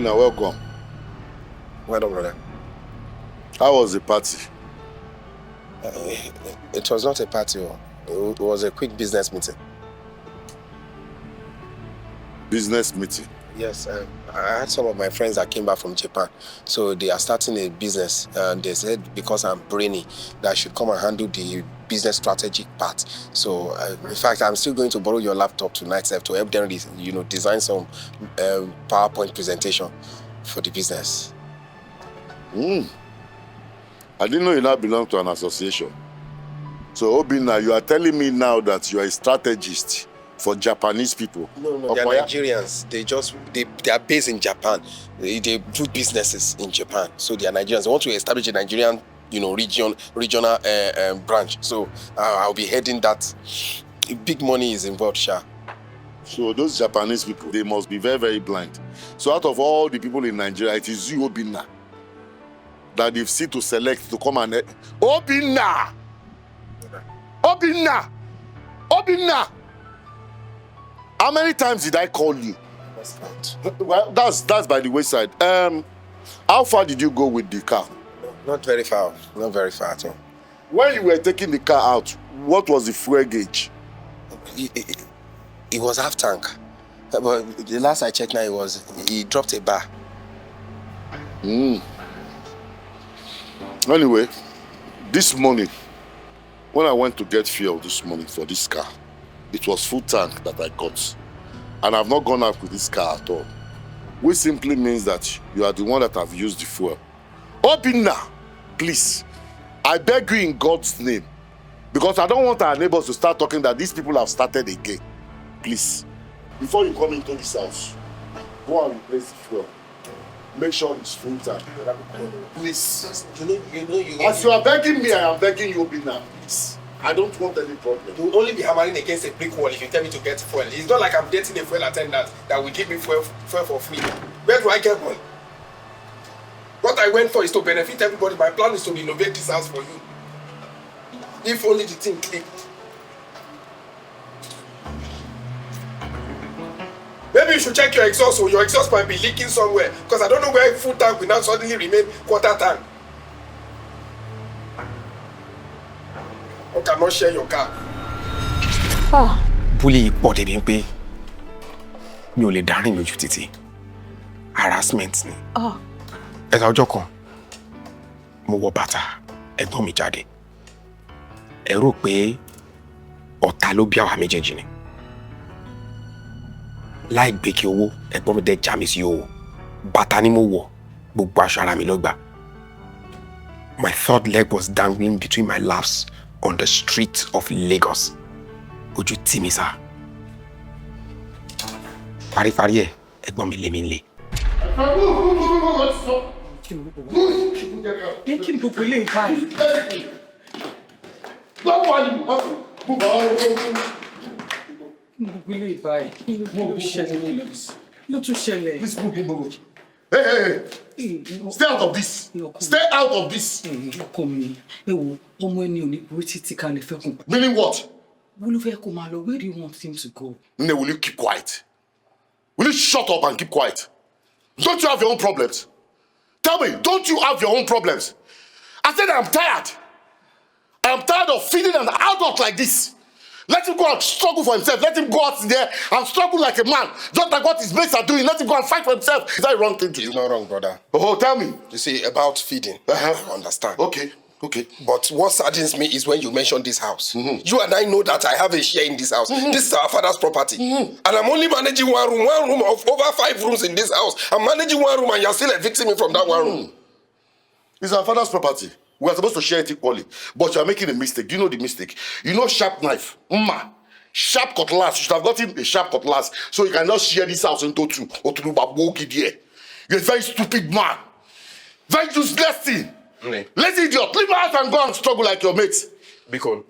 Now welcome. Well done, brother. How was the party? It was not a party. It was a quick business meeting. Business meeting? Yes, I had some of my friends that came back from Japan. So they are starting a business. And they said because I'm brainy, that I should come and handle the business strategic part. So in fact, I'm still going to borrow your laptop tonight to help them design some PowerPoint presentation for the business. I didn't know you now belong to an association. So Obinna, you are telling me now that you are a strategist for Japanese people? No, they are Nigerians. They are based in Japan. They do businesses in Japan. So they are Nigerians. They want to establish a Nigerian, regional branch. So I'll be heading that. Big money is involved, Sha. So those Japanese people, they must be very, very blind. So out of all the people in Nigeria, it is you, Obinna, that they've seen to select to come and... Obinna! Obinna! Obinna! How many times did I call you? Well, that's by the wayside. How far did you go with the car? Not very far. Not very far at all. When you were taking the car out, what was the fuel gauge? It was half tank. But the last I checked now, he dropped a bar. Anyway, this morning, when I went to get fuel this morning for this car, it was full tank that I got. And I've not gone out with this car at all. Which simply means that you are the one that have used the fuel. Obinna, please, I beg you in God's name, because I don't want our neighbors to start talking that these people have started again. Please, before you come into this house, go and replace the fuel. Make sure it's full tank. Please. As you are begging me, I am begging you, Obinna, please. I don't want any problem. You will only be hammering against a brick wall if you tell me to get fuel. It's not like I'm dating a fuel attendant that will give me fuel for free. Where do I get one? What I went for is to benefit everybody. My plan is to renovate this house for you. If only the thing clicked. Maybe you should check your exhaust, so your exhaust might be leaking somewhere. Because I don't know where full tank will now suddenly remain quarter tank. You cannot share your car. Bully pọ̀ débi pé mi ò lè darin lójú títì. Harassment ni. Ẹ̀ka ọjọ́ kan, mo wọ bàtà ẹ̀gbọ́n mi jáde. Ẹ rò pé ọ̀tá ló bí àwa méjèèjì ni. Láì gbé kí owó, ẹ̀gbọ́n mi dẹ̀ já mi sí owó. Bàtà ni mo wọ̀, gbogbo aṣọ ara mi ló gbà. My third leg was dangling between my laps on the streets of Lagos. Ojú tì mí sá. Paríparí ẹ̀, ẹ̀gbọ́n mi lé mi nílé. Kí ni gbogbo ilé ìbáyìí? Gbogbo ilé ìbáyìí. Ló tún ṣẹlẹ̀. Hey! Stay out of this! Stay out of this! Ọkọ mi, ẹ wo ọmọ ẹni ò ní borí títí ká lè fẹ́ kún. Meaning what? Wọ́n ló fẹ́ kó máa lọ. Where do you want him to go? Nne, will you keep quiet? Will you shut up and keep quiet? Don't you have your own problems? Tell me, don't you have your own problems? I said I'm tired. I'm tired of feeding an adult like this. Let him go and struggle for himself. Let him go out there and struggle like a man. Just like what his mates are doing. Let him go and fight for himself. Is that a wrong thing to do? It's not wrong, brother. Oh, tell me. You see, about feeding, I understand. Okay. But what saddens me is when you mention this house. You and I know that I have a share in this house. This is our father's property. And I'm only managing one room of over 5 rooms in this house. I'm managing one room and you're still evicting me from that one room. It's our father's property. We are supposed to share it equally. But you are making a mistake. Do you know the mistake? You know sharp knife. Sharp cutlass. You should have gotten a sharp cutlass so you cannot share this house into two. Or to do baboki there. You're a very stupid man. Very useless thing. Lazy idiot. Leave my house and go and struggle like your mates. Biko,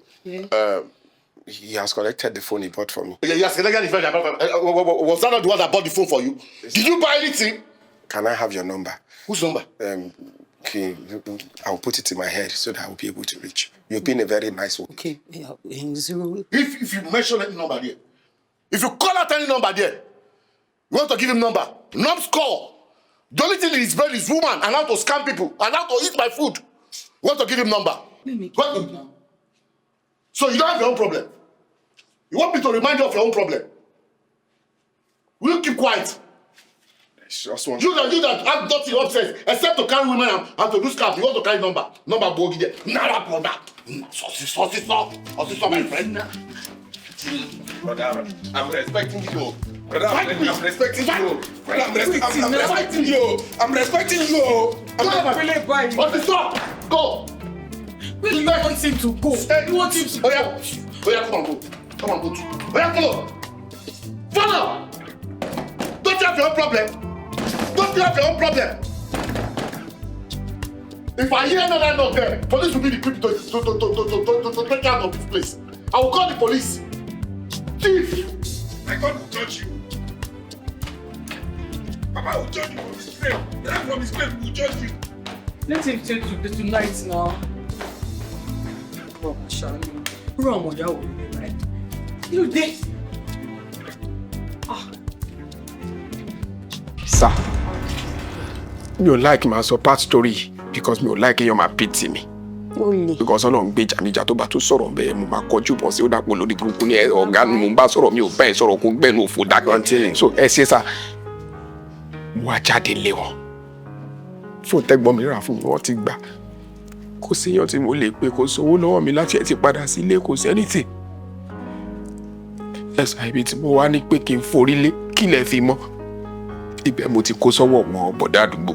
he has collected the phone he bought for me. Yeah, he has collected the phone. Was that not the one that bought the phone for you? Did you buy anything? Can I have your number? Whose number? Okay, I'll put it in my head so that I'll be able to reach. You've been a very nice one. Okay, 0. If you mention any number there, if you call out any number there, you want to give him number, numbskull. The only thing in his brain is woman and how to scam people and how to eat my food. You want to give him number? What? So you don't have your own problem. You want me to remind you of your own problem? Will you keep quiet? You that have nothing upstairs except to carry women and to do scams. You want to carry number bogi there. Nara brother. Saucy, my friend. Brother, I'm respecting you. Brother, I'm respecting you. Brother, I'm respecting you. I'm respecting you. I'm not feeling fine. But stop. Go. Where do you want him to go? You want him to go? Oh yeah, come on, go. Come on, go. Oh yeah, follow. Follow. Don't you have your own problem? Don't you have your own problem? If I hear another knock there, police will be the people to take care of this place. I will call the police. Thief! My God will judge you. Papa will judge you from his grave. Right from his grave will judge you. Let him take to tonight now. Oh, Shani. Run, my yawo, right? You did. Sir, you like my part story because me like you my pity me. Only. Because Ọlọ́run gbé jàmíjà tó bá tó sọ̀rọ̀ bẹ́ẹ̀ mo máa kọjú bọ̀ sí ó dàpọ̀ lórí burúkú ní ọ̀gá mo bá sọ̀rọ̀ mi ò bá ẹ̀ sọ̀rọ̀ kó gbẹ́nu òfò dákẹ́. So ẹ ṣe sá mo wá jáde lé wọn. Fóònù tẹ́gbọ́n mi rà fún mi wọ́n ti gbà. Kò séèyàn tí mo lè pe kò sówó lọ́wọ́ mi láti ẹ̀ ti padà sílé kò sí anything. Ẹ̀sà ibi tí mo wá ní pé kí n forí lé kí lẹ fi mọ́. Ibẹ̀ mo ti kó sọ́wọ́ wọn bọ̀dá àdúgbò.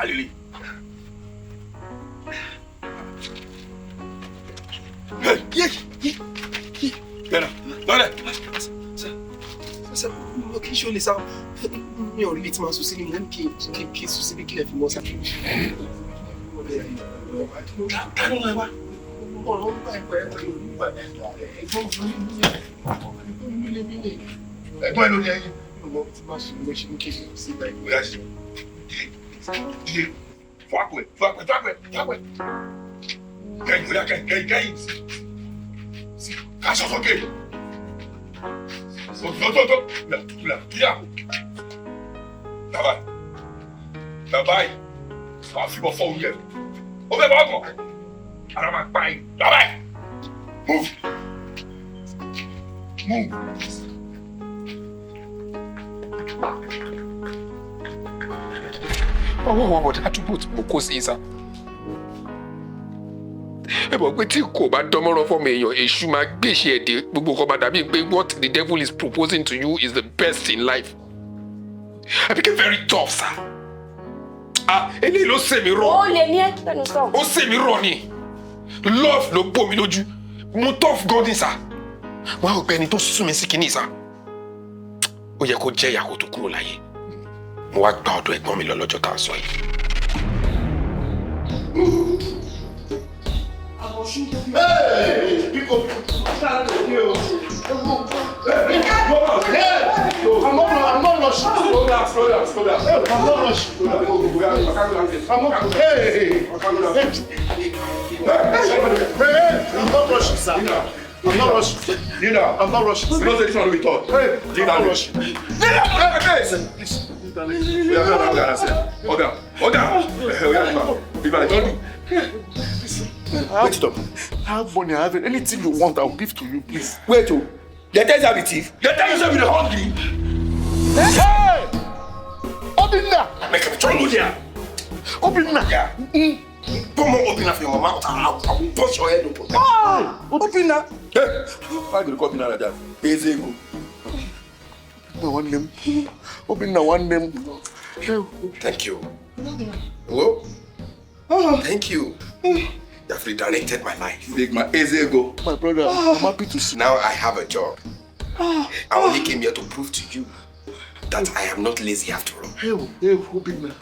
Lily. Sir, mo kì í ṣe olè sá. Mi ò rí tí màá sùn sí ni mo ní kí n sùn síbi kílẹ̀ fi mọ́ sá. Ta ló ń wá? Ọ̀rọ̀ ń bá ẹ̀pẹ́ ẹ̀gbọ́n ẹ̀ ló ní ẹyin. Ọmọ tí máa ṣe mo ṣe ní kí n sùn sí ibà ìwé. Bóyá ṣe díẹ̀ fọ́pẹ́. Kẹ́yìn bóyá kẹ́yìn. Káṣọ sókè. Tó. Yà. Bàbá yìí. Wàá fi bọ́ fọ́ orí ẹ̀. Ó fẹ́ bọ́ ọkọ̀. Ara máa pa yìí. Bàbá yìí. Move. Ọwọ́ wọn bọ̀dá àdúgbò tí mo kó sí sá. Ẹ mọ̀ pé tí kò bá dánmọ́rán fọ́mọ èèyàn èṣù máa gbèsè ẹ̀dẹ̀ gbogbo nǹkan máa dàbí pé what the devil is proposing to you is the best in life. I became very tough sir. Eléyìí ló ṣe mí rọ. Ó lè ní ẹ́ pẹ̀lú sọ. Ó ṣe mí rọ ni. Love ló bò mí lójú. Mo tough god ni sir. Wọ́n á rò pé ẹni tó sún mi sí kinní sir. Ó yẹ kó jẹ́ ìyàwó tó kúrò láyé. Mo wá gba ọ̀dọ̀ ẹ̀gbọ́n mi lọ lọ́jọ́ tá a sọ yìí. Hey, people! I'm not rushing. Slow down. I'm not rushing. Hey! I'm not rushing, sir. I'm not rushing. I'm not rushing. You know this one will be taught. Hey, I'm not rushing. Wait, stop. I have money. I have anything you want. I'll give to you, please. Wait, oh. They tell you the thief. They tell you you're hungry. Hey! Obinna! Make a trouble here. Obinna! Yeah. Put more Obinna for your mama. I will punch your head open. Obinna! Hey! Why do you call Obinna like that? Bezego. Obinna one name. Thank you. Hello? Thank you. You have redirected my life. Big my Ezego. My brother, I'm happy to see. Now I have a job. I only came here to prove to you that I am not lazy after all. Hey, Obina.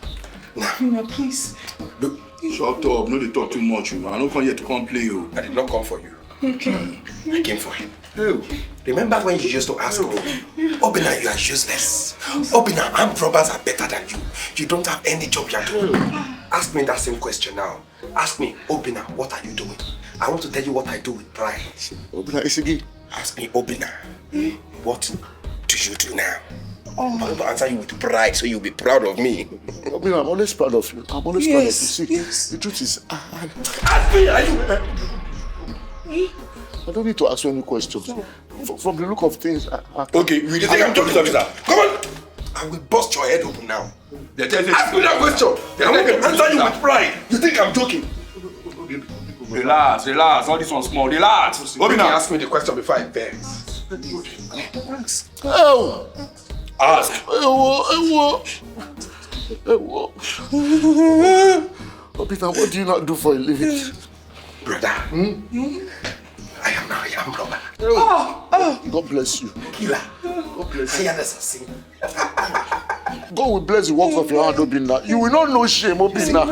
Obina, please. Look. Shut up, no, they talk too much. I don't come here to come play you. I did not come for you. Okay. I came for him. Remember when you used to ask me, Obina, you are useless. Obina, armed robbers are better than you. You don't have any job you are doing. Ask me that same question now. Ask me, Obina, what are you doing? I want to tell you what I do with pride. Obina, Isigi. Ask me, Obina, what do you do now? I'm going to answer you with pride, so you'll be proud of me. Obina, I'm always proud of you. I'm always proud of you. See, the truth is, ask me, are you? I don't need to ask you any questions. From the look of things, Okay, you think I'm talking to officer? Come on! I will bust your head open now. Ask me that question. I want to answer you with pride. You think I'm joking? Relax. All this one small. Relax. Obina, ask me the question before I vex. Oh! Ask. Obina, what do you not do for a living? Brother, I am now a young robber. God bless you. Killer. God bless I you. am assassin. God will bless the works of your hand, Obina. You will not know shame, Obina.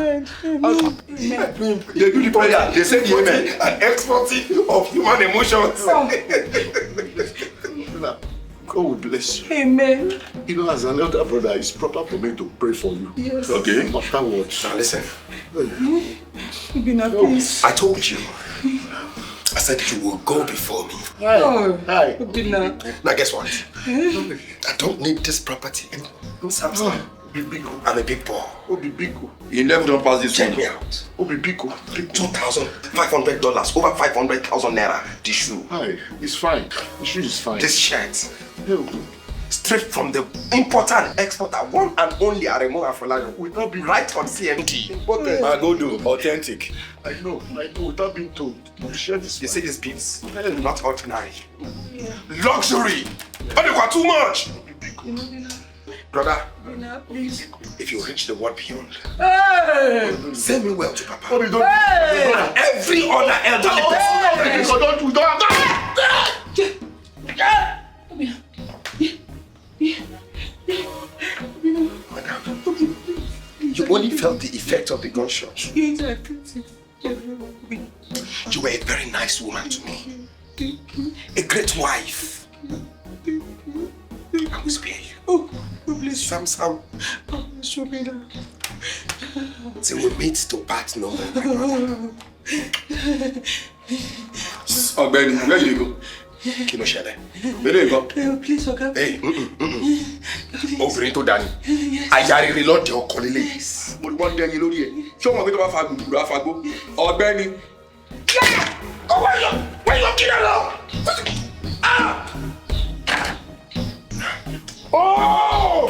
They do the prayer. They say the amen. An exporting of human emotions. Obina, God will bless you. Amen. You know, as an elder brother, it's proper for me to pray for you. Yes. Okay? Afterwards. Now listen. Obina, please. I told you. I said you will go before me. Oh, hi. Obina. Now guess what? I don't need this property. I'm a big boy. You never don't pass this Check one. me out. $2,500. Over 500,000 naira. This shoe. Hi, it's fine. The shoe is fine. This shirt. Straight from the importer and exporter, one and only Aremo Afolayo. Will not be right on CMT. I go do authentic. I know, without being told. The shirt is You see these beads? Not ordinary. Luxury! But they got too much! Brother, please. if you reach the world beyond, Hey! send me well to Papa. Hey! And every other elderly person. You only felt the effect of the gunshot. You were a very nice woman to me. A great wife. I will spare you. Oh, please. Sam. Till we meet to part no more, my brother. Ọ̀gbẹ́ni, where you go? Kí ló ṣẹlẹ̀? Where you go? Please, Oga. Hey, obìnrin tó dání. Aya rere lọ́dẹ ọkọ lélẹ̀. Mo ní wọ́n dẹ́yìn lórí ẹ̀. Ṣé o mọ̀ pé tó bá fa gbùgbùrù àfagbó? Ọ̀gbẹ́ni. Oh, where you kill her? Ah! Oh!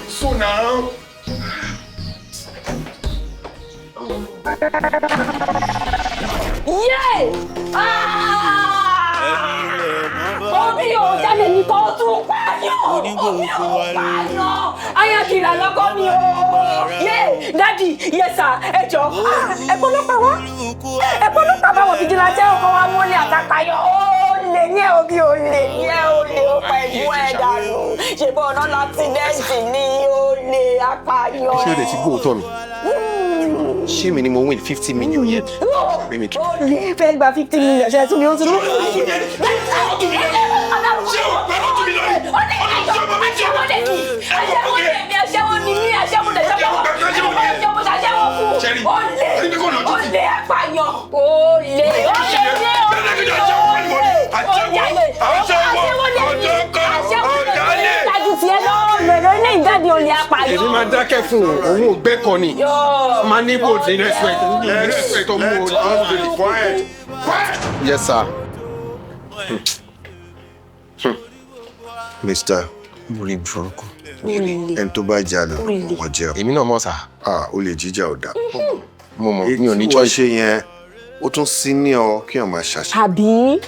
So now. Yay! Omi ò jáde ní kó tún pààyàn! Omi ò pààyàn! Ayakira lọ́kọ́ mi o! Yay! Daddy, yes sir, ẹ jọ̀ọ́. Ẹ̀gbọ́n ló pa wá. Ẹ̀gbọ́n ló pa báwọn fìjìláńtẹ́ ọkọ̀ wa mú ní àtàkàyọ̀. Olè ní òbí olè ní olè ó pa ẹ̀gbọ́n ẹ̀ dànù. Ṣèbọ̀ ọ̀nà l'accident ní olè apààyàn. Ṣé o lè ti gbóòótọ́ mi? Ṣé mi ni mo win 50 million yẹn? Olè fẹ́ gba 50 million ṣe tún mi ó tún lọ. Èmi máa dákẹ́ fún òun ò gbẹ́kọ̀ ni. Máa ní bò ní respect. Respect tó mú o. Yes, sir. Mr. Múrí burúkú. Ẹni tó bá jalè wọ́n jẹ́. Èmi náà mọ̀ sá. Olè jíjà ò dáa. Mo mọ̀ mi ò ní Ètò choice. ṣe yẹn, ó tún senior kí wọ́n máa ṣàṣẹ. Àbí?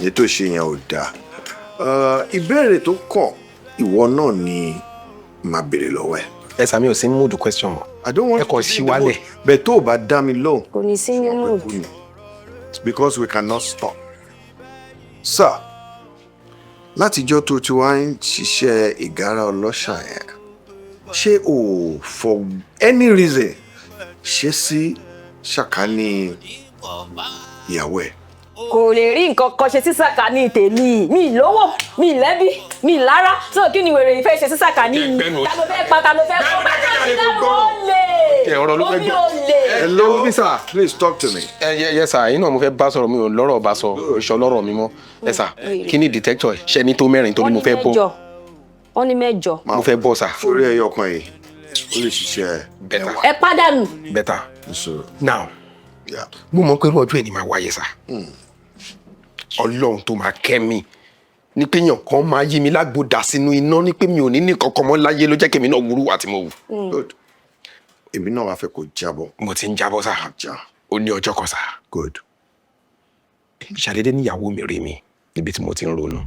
Ètò ṣe yẹn ò dáa. Ìbéèrè tó kàn ìwọ náà ni màá béèrè lọ́wọ́ ẹ̀. Ẹ sàmì ò sí mood question mọ́. I don't want to be in the mood. Bẹ́ẹ̀ tó o bá dá mi lóhùn. Kò ní sí nínú. It's because we cannot stop. Sir, látijọ́ tó ti wá ń ṣiṣẹ́ ìgárá ọlọ́ṣà yẹn ṣé o for any reason ṣe sí ṣàkání ìyàwó ẹ̀. kò lè rí nǹkan kan ṣe sí sàkání tèmi mi lówó mi lẹ́bí mi lára so kí ni wèrè ìfẹ́ ṣe sí sàkání mi ta ló fẹ́ pa ta ló fẹ́ kọ́ bá ọ̀rọ̀ ló fẹ́ gbọ́. Hello, Mr. Please talk to me. Yes sir, yín náà mo fẹ́ bá sọ̀rọ̀ mi ò lọ́rọ̀ bá sọ ìṣọ́ lọ́rọ̀ mi mọ́. Ẹ sà, kí ni detector ẹ̀ ṣẹ́ ní tó mẹ́rin torí mo fẹ́ bọ́. wọ́n ní mẹ́jọ. Mo fẹ́ bọ́ sà. Sórí ẹyọ kan yìí, ó lè ṣiṣẹ́ better. ẹ pàdánù. Better. Now, mo mọ̀ pé irú ọjọ́ ẹ̀ ni máa wáyé sà. Ọlọ́run tó máa kẹ́ mi ní pé èèyàn kan máa yí mi lágbo dà sínú iná ní pé mi ò ní ní kankan mọ́ láyé ló jẹ́ kí èmi náà wúrú wà tí mo wù. Good. Èmi náà wá fẹ́ kó jábọ́. Mo ti ń jábọ́ sà. Ó ní ọjọ́ kan sà. Good. Ṣàdédé níyàwó mi rí mi níbi tí mo ti ń ronú.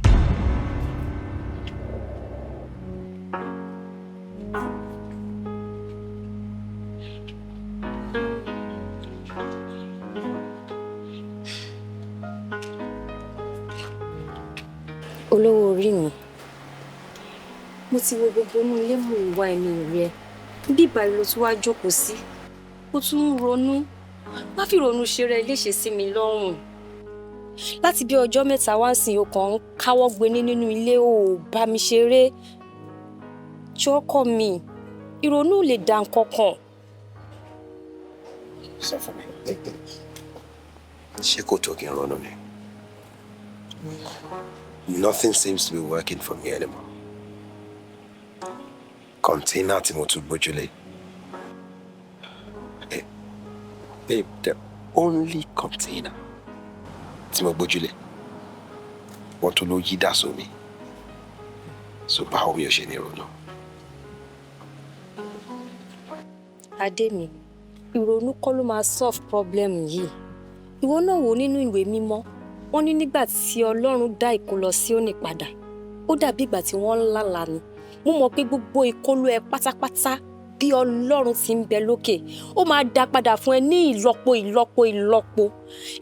olówó orí mi mo ti wo gbogbo inú ilé mò ń wá ẹni rẹ bí ìbàlẹ̀ ló tún wá jókòó sí ó tún ń ronú má fi ronú ṣe rẹ léṣe sí mi lọ́rùn láti bí ọjọ́ mẹ́ta wá sìn ó kàn ń káwọ́ gbéní nínú ilé ò bá mi ṣeré jọ́kọ̀ mi ìrònú lè dà nǹkan kan. Sọ fún mi ṣé kò tó kí n ronú ni. Nothing seems to be working for me anymore. Container tí mo tún gbójúlé. Babe, the only container tí mo gbójúlé wọ́n tún ló yí dà sómi. So báwo mi ò ṣe ní ronú? Adé mi, ìrònú kọ́ ló máa solve problem yìí. Ìwọ náà wò nínú ìwé mímọ́. Wọ́n ní nígbà tí Ọlọ́run dá ìkólọ Síónì padà ó dàbí ìgbà tí wọ́n ń lálàá ni mo mọ̀ pé gbogbo ìkólọ ẹ pátápátá bí Ọlọ́run ti ń bẹ lókè ó máa dá padà fún ẹ ní ìlọ́po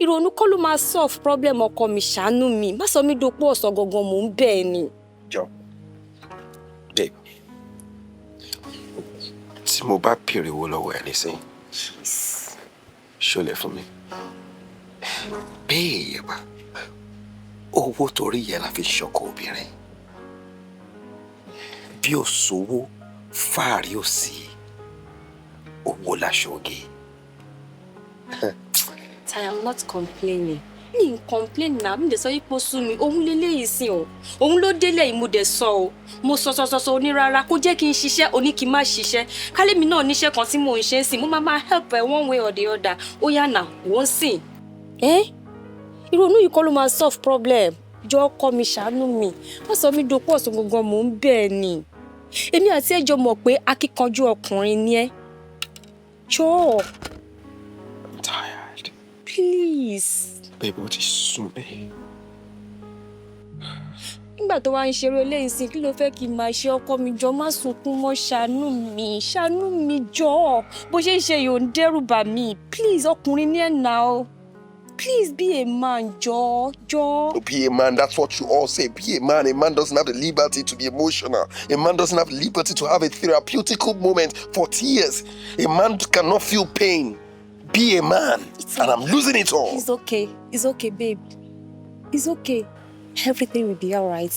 ìrònú kọ́ ló máa solve problem ọkọ mi ṣàánú mi má sọ mí dopò ọ̀sán gangan mò ń bẹ̀ ẹ́ ni. Jọ babe tí mo bá pèrè owó lọ́wọ́ ẹ nísìnyí ṣó lè fún mi. Babe owó torí yẹ la fi ṣọkọ obìnrin bí ò sówó fáàrí ò sí owó láṣọgé. I am not complaining mi n complain na mi de sọ yìí pé ó sú mi òun lélẹ́yìí sí o òun ló délé yìí mo dẹ̀ sọ o mo sọ onírara kó jẹ́ kí n ṣiṣẹ́ oní kí n má ṣiṣẹ́ kálẹ́mi náà níṣẹ́ kan tí mò ń ṣe ń sìn mo máa help ẹ one way or the other ó yá nà wọ́n sìn. Ìrònú yìí kọ́ ló máa solve problem jọ kọ́ mi ṣàánú mi wọ́n sọ mí dopò ọ̀sán gangan mò ń bẹ̀ ẹ́ ni èmi àti ẹjọ́ mọ̀ pé akíkanjú ọkùnrin ni ẹ́ jọ. I'm tired. Please. Babe, ó ti sú mi. Nígbà tó wá ń ṣeré eléyìí sí kí ló fẹ́ kí n máa ṣe ọkọ mi jọ má sunkún mọ́ ṣàánú mi jọ bó ṣe ń ṣe yóò ń dẹ́rù bà mí please ọkùnrin ní ẹ̀ náà. Please be a man, Joe. Be a man, that's what you all say. Be a man. A man doesn't have the liberty to be emotional. A man doesn't have the liberty to have a therapeutic moment for tears. A man cannot feel pain. Be a man. And I'm losing it all. It's okay, babe. It's okay. Everything will be alright.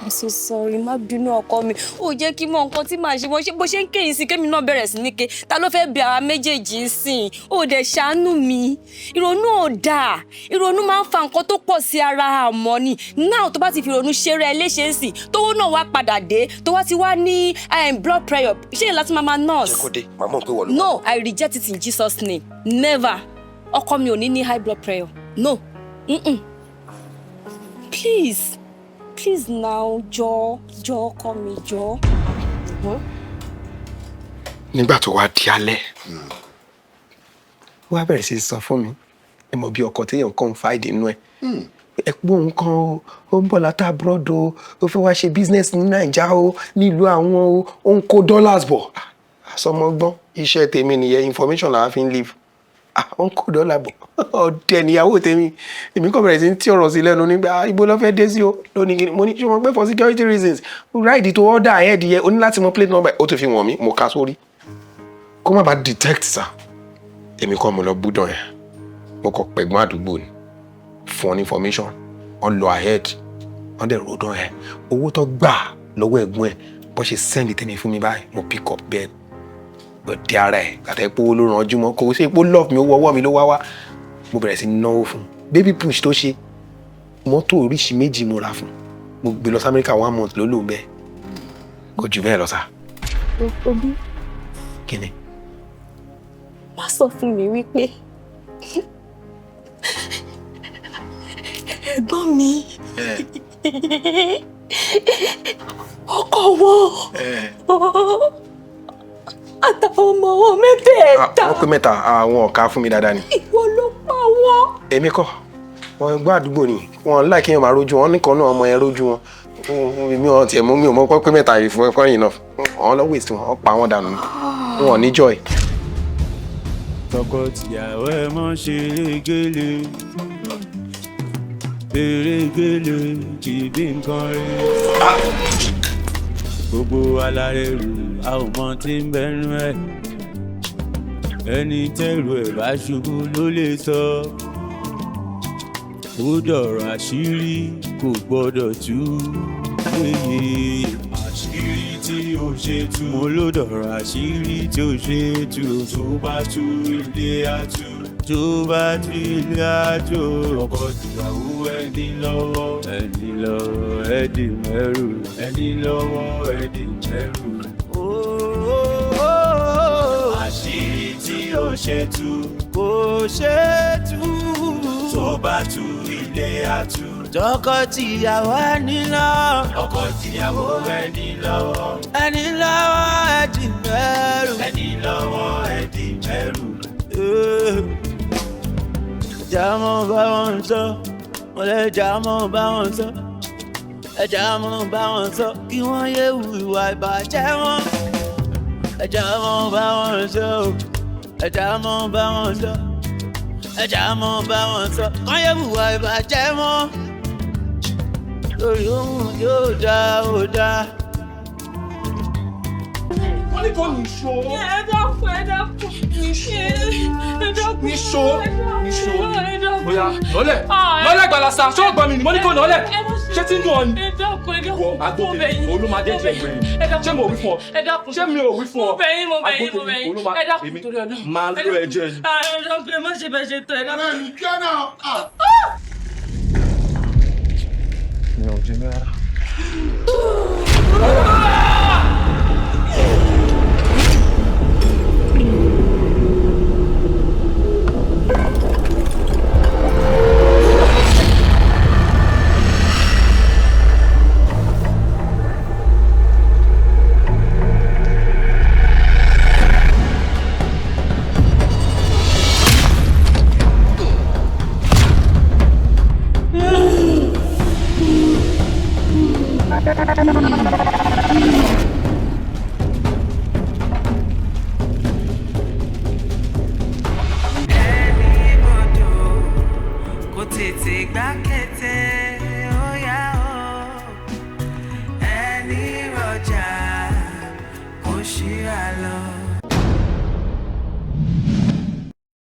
I'm so sorry. Má bínú ọkọ mi. Ó jẹ́ kí mọ̀ nǹkan tí màá ṣe bó ṣe ń kéyìn sí kémi náà bẹ̀rẹ̀ sí ní ké. Ta ló fẹ́ bẹ àwa méjèèjì sìn? Ó dẹ̀ ṣàánú mi. Ìrònú ò dáa. Ìrònú máa ń fa nǹkan tó pọ̀ sí ara àmọ́ ni. Now tó bá ti fi ìrònú ṣeré léṣe ń sìn. Tówó náà wá padà dé. Tó wá ti wá ní blood pressure. Ṣé ìlà tí màmá nurse? Ṣé kò dé? Màmá pé wọ́n ló. No, I reject it in Jesus' name. Never. Ọkọ mi ò ní high blood pressure. No. Please now, Joe, call me Joe. Nígbà tó wá di alẹ́, wá bẹ̀rẹ̀ sí sọ fún mi, ẹ mọ̀ bí ọkọ téèyàn confide nínú ẹ̀. Ẹ̀pọ̀ nǹkan ó ń bọ̀ láti abroad o, ó fẹ́ wá ṣe business ní Naija o, nílùú àwọn o, ó ń kó dollars bọ̀. Àsọmọgbọ́n, iṣẹ́ tèmi nìyẹn, information làwa fi ń live. wọ́n kò dọ́là bọ̀ ọ̀dẹ̀ níyàwó tèmi èmi kò bẹ̀rẹ̀ sí tí ọ̀rọ̀ sí lẹ́nu nígbà ibo ló fẹ́ dé sí o lónìí mo ní ṣé wọ́n pẹ́ for security reasons ráìdì tó order ahead yẹ o ní láti mọ plate number ó ti fi wọ̀n mí mo ká sórí kó má bàa detect sa èmi kọ́ mo lọ búdàn yẹn mo kọ pẹ̀gbọ́n àdúgbò ni fún ọ information wọ́n lọ ahead wọ́n dẹ̀ ròdàn ẹ̀ owó tó gbà lọ́wọ́ ẹ̀gbọ́n ẹ̀ bó ṣe send tèmi fún mi báyìí mo pick up bẹ́ẹ̀ gbọ̀dẹ̀ ara ẹ̀ gbàtẹ́ pé owó ló ràn ọjú mọ́ kò ṣe pé love mi owó ọwọ́ mi ló wá mo bẹ̀rẹ̀ sí náwó fún baby push tó ṣe mọ́tò oríṣi méjì mo ra fún mo gbé lọ sí Amẹ́ríkà 1 month ló lò bẹ́ẹ̀ kò jù bẹ́ẹ̀ lọ sá. Obi. Kí ni? Má sọ fún mi wípé ẹ̀gbọ́n mi ọkọ wọn àtàwọn ọmọ wọn mẹ́tẹ̀ẹ̀ta. Wọ́n pé mẹ́ta àwọn ọ̀ka fún mi dáadáa ni. Ìwọ ló pa wọ́n. Èmi kọ́ wọn gbọ́ àdúgbò ni wọn láì kí èèyàn máa rójú wọn nìkan náà ọmọ yẹn rójú wọn mi ò tiẹ̀ mú mi ò mọ pé mẹ́ta yìí fún ẹ̀kọ́ yìí náà wọn lọ waste wọn pa wọn dànù wọn ò ní joy. Tọkọtìyàwó ẹ mọ́ ṣe erégélé erégélé kì í bí nǹkan rẹ̀. Gbogbo alárẹ̀rù a ò mọ tí ń bẹnu ẹ̀ ẹni tẹ́rù ẹ̀ bá ṣubú ló lè sọ. Ó dọ̀rọ̀ àṣírí kò gbọ́dọ̀ tú léyè. Àṣírí tí ó ṣe tú. Mo ló dọ̀rọ̀ àṣírí tí ó ṣe tú. Tó bá tú ilé àtú. Tó bá tú ilé àjò. Ọkọ tìyàwó ẹni lọ́wọ́. Ẹni lọ́wọ́ ẹni mẹ́rù. Ẹni lọ́wọ́ ẹni mẹ́rù. Àṣírí tí ó ṣe tú. Kò ṣe tú. Tó bá tú ilé àtú. Tọkọtìyàwó ẹni lọ́wọ́. Tọkọtìyàwó ẹni lọ́wọ́. Ẹni lọ́wọ́ ẹni mẹ́rù. Ẹni lọ́wọ́ ẹni mẹ́rù. Ẹja mọ́ bá wọn sọ. Mo lè jà mọ́ bá wọn sọ. Ẹja mọ́ bá wọn sọ. Kí wọ́n yé wu ìwà ìbàjẹ́ wọn. Ẹja mọ́ bá wọn sọ. Ẹja mọ́ bá wọn sọ. Ẹja mọ́ bá wọn sọ. Kán yé wu ìwà ìbàjẹ́ wọn. Lórí ohun yóò dá ó dá. Wọ́n ní kò ní ṣó. Ẹ dákun, ẹ dákun. Ẹ dákun. Níṣó. Bóyá nọ́lẹ̀. Nọ́lẹ̀ gbàlàsà. Ṣé o gbọ́ mi ni? Mo ní kò nọ́lẹ̀. Ṣé tí ń dùn ọ ni? Ẹ dákun, ẹ dákun. Wọ agbóde olúmadé jẹ ìgbẹ̀yìn. Ṣé mo wí fún ọ? Ẹ dákun. Ṣé mi ò wí fún ọ? Mo bẹ̀ yín, mo bẹ̀ yín, mo bẹ̀ yín. Ẹ dákun torí Ọlọ́run. Máa lọ ẹjọ́ ẹ. Ẹ dákun, ẹ má ṣe bẹ̀ ṣe tọ̀ ẹ dákun. Ọ̀rẹ́ mi kí ẹ náà. Mi ò jẹ mẹ́ra. Thank you.